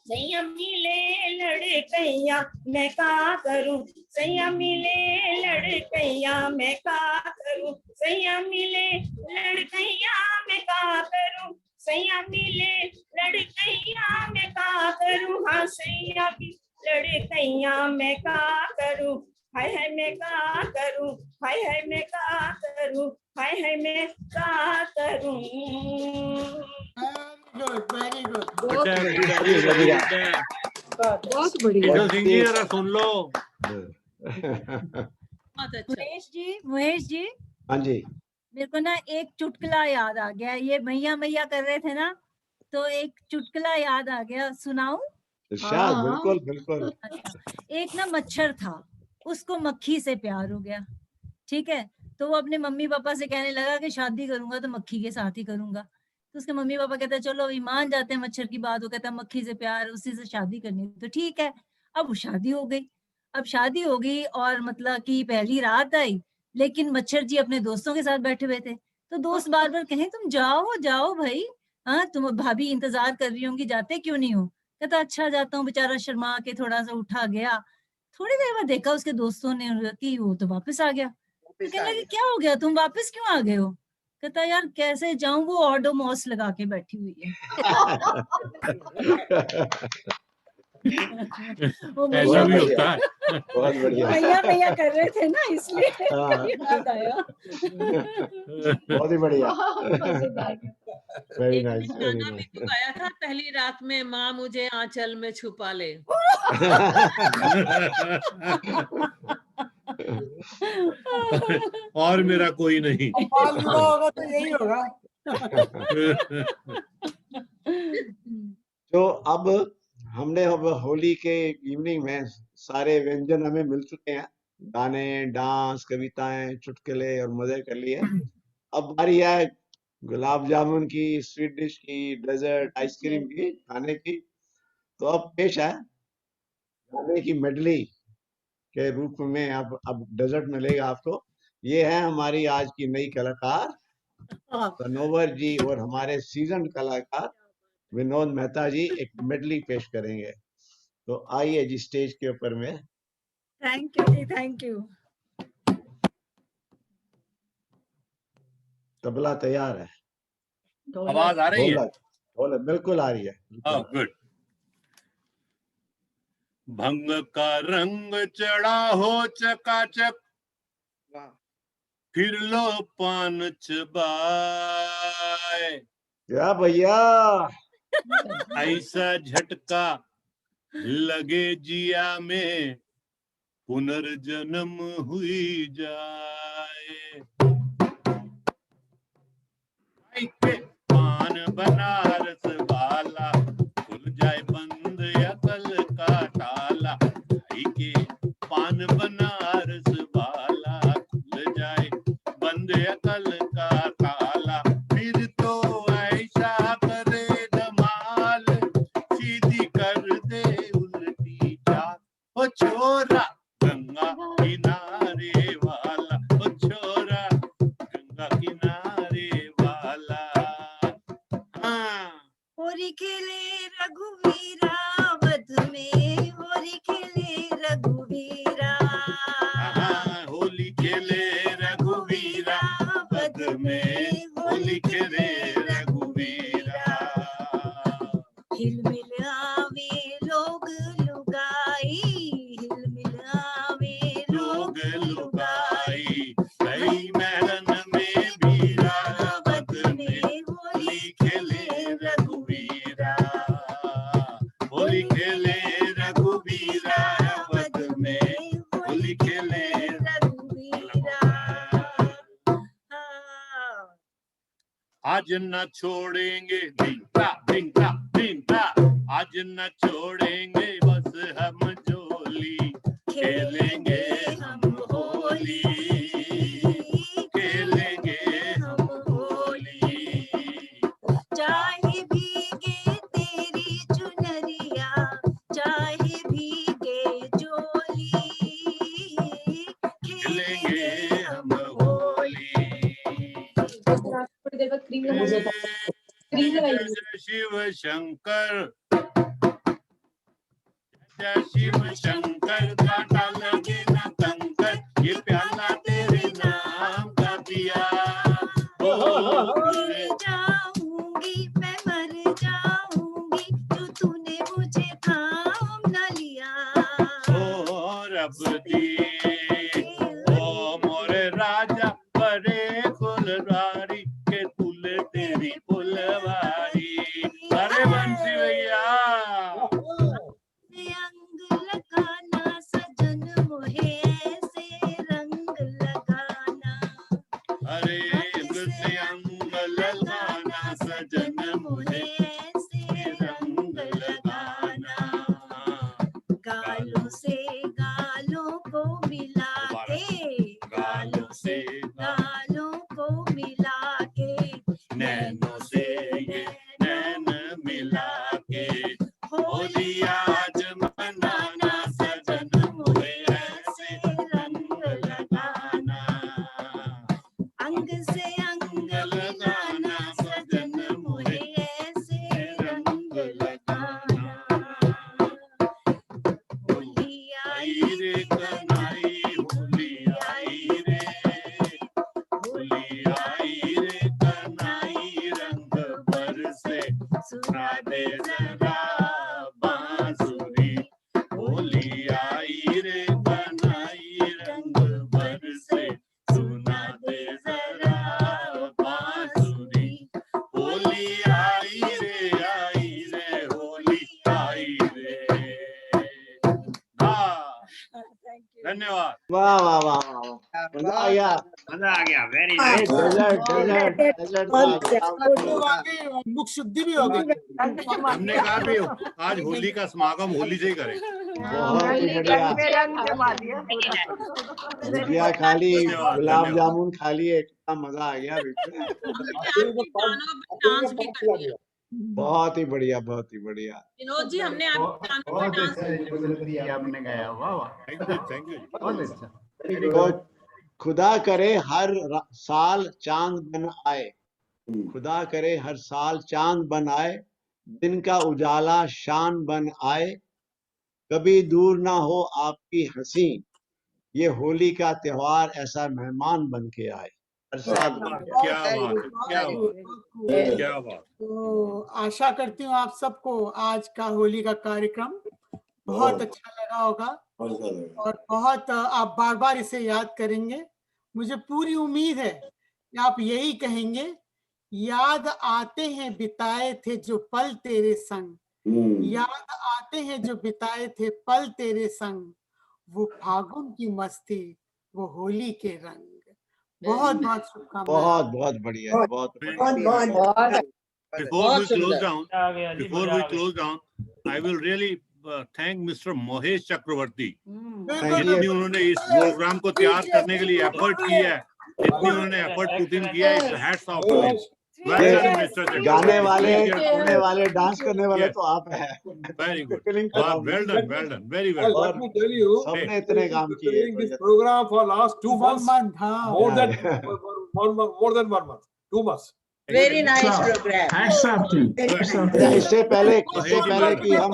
सैया मिले लड़कैया मैं का करूं, सैया मिले लड़कैया मैं का करूं, सैया मिले लड़कैया मैं का करूं, सैया मिले लड़कैया मैं का करूं, हाँ सैया भी लड़कैया मैं का करूं, हाय हाय मैं का करूं, हाय हाय मैं का करूं, हाय हाय मैं का करूं।
वेरी गुड,
बहुत बढ़िया।
सिंह जी जरा सुन लो।
महेश जी
हाँ जी,
मेरे को ना एक चुटकुला याद आ गया, ये मैया मैया कर रहे थे ना, तो एक चुटकुला याद आ गया, सुनाऊं?
बिल्कुल बिल्कुल।
एक ना मच्छर था, उसको मक्खी से प्यार हो गया, ठीक है, तो वो अपने मम्मी पापा से कहने लगा कि शादी करूंगा तो मक्खी के साथ ही करूंगा। तो उसके मम्मी पापा कहते हैं चलो अभी मान जाते हैं मच्छर की बात, वो कहता है मक्खी से प्यार, उसी से शादी करनी, तो ठीक है। अब वो शादी हो गई, अब शादी हो गई और मतलब कि पहली रात आई, लेकिन मच्छर जी अपने दोस्तों के साथ बैठे हुए थे, तो दोस्त बार बार कहें तुम जाओ जाओ भाई, हाँ तुम भाभी इंतजार कर रही होंगी, जाते क्यों नहीं हो? कहता अच्छा जाता हूँ। बेचारा शर्मा के थोड़ा सा उठा गया, थोड़ी देर बाद देखा उसके दोस्तों ने कि वो तो वापस आ गया। तो कहने लगे क्या हो गया, तुम वापस क्यों आ गए हो? कहता यार कैसे जाऊं, वो ऑडोमॉस लगा के बैठी हुई है। वो
ऐसा भी होता है।
बहुत बढ़िया।
मैया मैया कर रहे थे ना, इसलिए याद आया।
बहुत ही बढ़िया। वेरी
एक
नाइस, वेरी
गाना भी
नाइस।
तो गाया था, पहली रात में माँ मुझे आंचल में छुपा ले।
और मेरा कोई नहीं।
बाल विवाह होगा तो यही होगा।
तो अब हमने अब होली के इवनिंग में सारे व्यंजन हमें मिल चुके हैं, गाने, डांस, कविताएं, चुटकुले और मजे कर लिए। अब बारी है गुलाब जामुन की, स्वीट डिश की, डेजर्ट, आइसक्रीम की, खाने की। तो अब पेश है गाने की मेडली के रूप में अब डेजर्ट मिलेगा आपको। ये है हमारी आज की नई कलाकार तनोवर जी और हमारे सीजन कलाकार विनोद मेहता जी एक मेडली पेश करेंगे। तो आइए जी स्टेज के ऊपर में।
थैंक यू जी, थैंक यू।
तबला तैयार है,
आवाज आ रही है?
ढोलक बिल्कुल आ रही है।
गुड। भंग का रंग चढ़ा हो चकाचक, फिर लो पान चबाए।
क्या भैया,
ऐसा झटका लगे जिया में, पुनर्जन्म हुई जाए। पान बनारस वाला, खुल जाए बंद अकल का ताला। के पान बनारस वाला, खुल जाए बंद अकल का ताला। फिर तो ऐसा करे धमाल, सीधी कर दे उल्टी चाल। ओ छोरा गंगा किनारे वाला, ओ छोरा गंगा किनारे वाला।
होली खेले रघुवीरा वध में, होली खेले रघुवीरा।
होली खेले रघुवीरा वध में, होली खेले रघुवीरा।
हिलमिल आवे लोग लुगाई, हिलमिल आवे
लोग लुगाई। कई मैलन में वीरा वध में, होली खेले रघुवीरा। होली खेले रघुवीरा वध में, होली खेले रघुवीरा। आज न छोड़ेंगे धिंका धिंका धिंका, आज न छोड़ेंगे बस हम झोली। खेलेंगे हम होली, खेलेंगे हम होली।
चाहे भीगे तेरी चुनरिया, चाहे भीगे चोली,
खेलेंगे हम होली। जय शिव शंकर, जय शिव शंकर, कांटा लगे न कंकर, ये प्याला तेरे नाम का पिया।
मर जाऊंगी मैं, मर जाऊंगी, जो तूने मुझे थाम न लिया।
ओ रब दी, ओ मोरे राजा बड़े फुलवारी के तुल तेरी फुलवारी। अरे बंसी भैया,
अंग लगाना सजन मोहे ऐसे रंग लगाना।
अरे अंग से अंग लगाना सजन मुझे ऐसे रंग लगाना।
गालों से गालों को मिला के, गालों से गालों को मिला के,
नैनों से ये नैन मिला के, होली आज मनाना सजन मुझे ऐसे रंग लगाना।
अंग से अंग लगाना सजन मुझे ऐसे रंग लगाना। होली आई
रे कनाई, होली आई रे, होली आई रे कनाई, रंग बरसे सुना दे जरा बांसुरी। होली आई रे कनाई, रंग बरसे सुना दे जरा बांसुरी। होली आई रे, होली आई रे। धन्यवाद।
वाह वाह वाह वाह। मजा आ गया।
मजा आ गया। वेरी
मुख शुद्धि भी हो गई।
हमने कहा भी आज होली का समागम होली से ही करें।
बहुत ही बढ़िया। भुजिया खा ली, गुलाब जामुन खा लिए, कितना मजा आ गया। बहुत ही बढ़िया, बहुत ही बढ़िया।
विनोद जी, हमने आपके गानों पे डांस
आपने गाया। वाह वाह,
थैंक यू।
बहुत अच्छा।
तो खुदा करे हर साल चांद बन आए, खुदा करे हर साल चांद बन आए, दिन का उजाला शान बन आए, कभी दूर ना हो आपकी हंसी, ये होली का त्योहार ऐसा मेहमान बन के आए।
क्या बात, क्या बात।
तो आशा करती हूँ आप सबको आज का होली का कार्यक्रम बहुत अच्छा लगा होगा और बहुत आप बार बार इसे याद करेंगे। मुझे पूरी उम्मीद है कि आप यही कहेंगे, याद आते हैं बिताए थे जो पल तेरे संग, याद आते हैं जो बिताए थे पल तेरे संग, वो फागुन की मस्ती, वो होली के रंग। बहुत बहुत शुभकामनाएं।
बहुत बहुत बढ़िया, बहुत
Before we close down, I will really thank Mr. Mohesh Chakravarti. जितनी उन्होंने इस प्रोग्राम को तैयार करने के लिए एफर्ट किया है, जितनी उन्होंने एफर्ट पुट इन किया है, it's hats off to him.
गाने वाले, सुनने वाले, डांस करने वाले तो आप हैं।
Very good, well done, very well.
Let me tell you,
सबने इतने काम किए।
this program for last 2 months, more than 1 month, 2 months.
Very nice program.
इससे पहले कि हम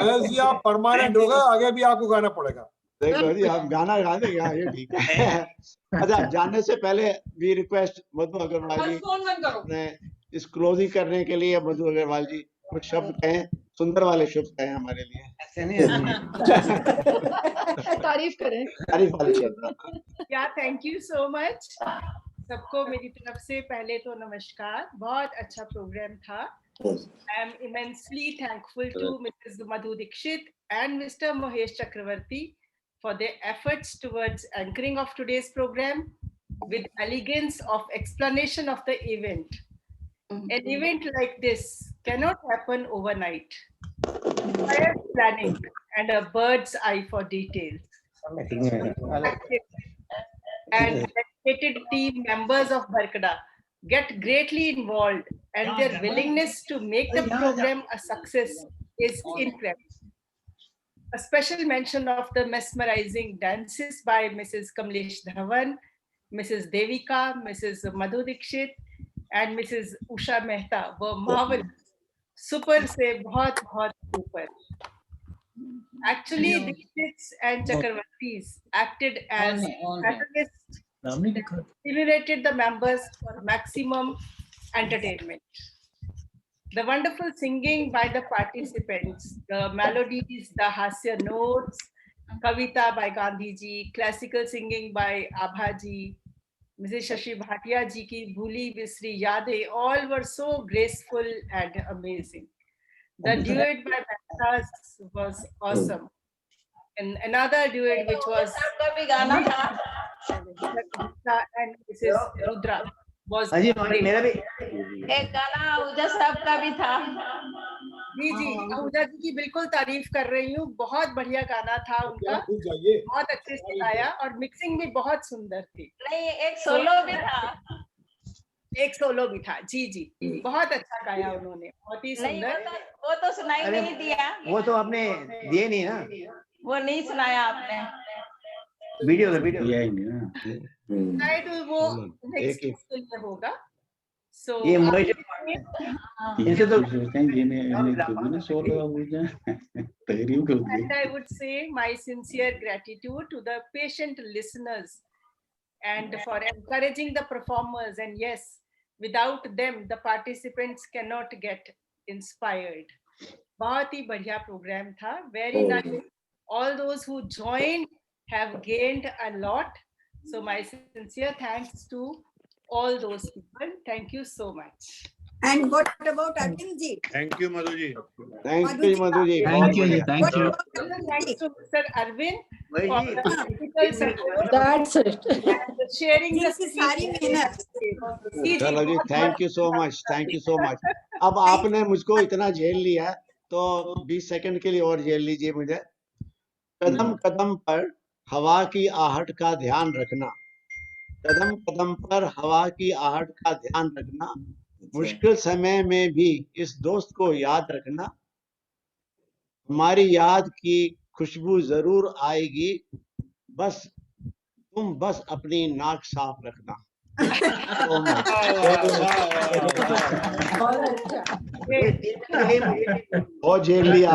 as you are permanent होगा, आगे भी आपको गाना पड़ेगा।
देखो जी, हम गाना गा देंगे, ये ठीक है। अच्छा, जानने से पहले वी रिक्वेस्ट मधु अग्रवाल जी ने इस क्लोजिंग करने के लिए, मधु अग्रवाल जी कुछ शब्द कहें, सुंदर वाले शब्द कहें हमारे लिए।
तारीफ करें,
तारीफ वाले शब्द।
या थैंक यू सो मच सबको मेरी तरफ से। पहले तो नमस्कार, बहुत अच्छा प्रोग्राम था। I am immensely thankful to Mrs. Madhu Dixit and Mr. Mohesh Chakravarti for their efforts towards anchoring of today's program with elegance of explanation of the event. An event like this cannot happen overnight. Prior planning and a bird's eye for details. And dedicated team members of Barkada get greatly involved, and their willingness to make the program a success is incredible. A special mention of the mesmerizing dances by Mrs. Kamlesh Dhawan, Mrs. Devika, Mrs. Madhu Dixit, and Mrs. Usha Mehta were marvelous. Super se bahut super. Actually, Dixits and Chakravartis acted as catalysts, stimulated the members for maximum entertainment. The wonderful singing by the participants, the melodies, the hasya notes, Kavita by Gandhi ji, classical singing by Abha ji, Mrs. Shashi Bhatia ji ki Bhuli Bisri Yade, all were so graceful and amazing. The duet by Mehtas was awesome. And another duet which was and Mrs. Rudra was
great. मेरा भी
एक गाना आहूजा साहब का भी था।
जी आहूजा जी की बिल्कुल तारीफ कर रही हूँ, बहुत बढ़िया गाना था उनका, बहुत अच्छे से गाया और मिक्सिंग भी बहुत सुंदर थी।
नहीं, एक सोलो भी था।
एक सोलो भी था, जी बहुत अच्छा गाया उन्होंने, बहुत ही सुंदर।
वो तो सुनाई नहीं दिया।
वो तो आपने दिए नहीं ना,
वो नहीं सुनाया आपने।
वीडियो
शायद वो नेक्स्ट के लिए होगा। So
ये इनसे तो
and I would say my sincere gratitude to the patient listeners and for encouraging the performers, and yes, without them the participants cannot get inspired. बहुत ही बढ़िया प्रोग्राम था, very nice. All those who joined have gained a lot. So my sincere thanks to all those people. Thank you so much.
And what about Atil ji?
Thank you, Madhu ji.
Thank you Madhu ji,
Thank you,
बहुत
thank you.
Thanks to Mr. Arvind for
वही
the technical support
That's it.
and sharing the
जिसकी सारी मेहनत।
चलो जी, thank you so much, thank you so much. अब आपने मुझको इतना झेल लिया है, तो 20 सेकंड के लिए और झेल लीजिए मुझे। कदम कदम पर हवा की आहट का ध्यान रखना, कदम कदम पर हवा की आहट का ध्यान रखना, मुश्किल समय में भी इस दोस्त को याद रखना, हमारी याद की खुशबू जरूर आएगी, बस तुम बस अपनी नाक साफ रखना। बहुत झेल लिया।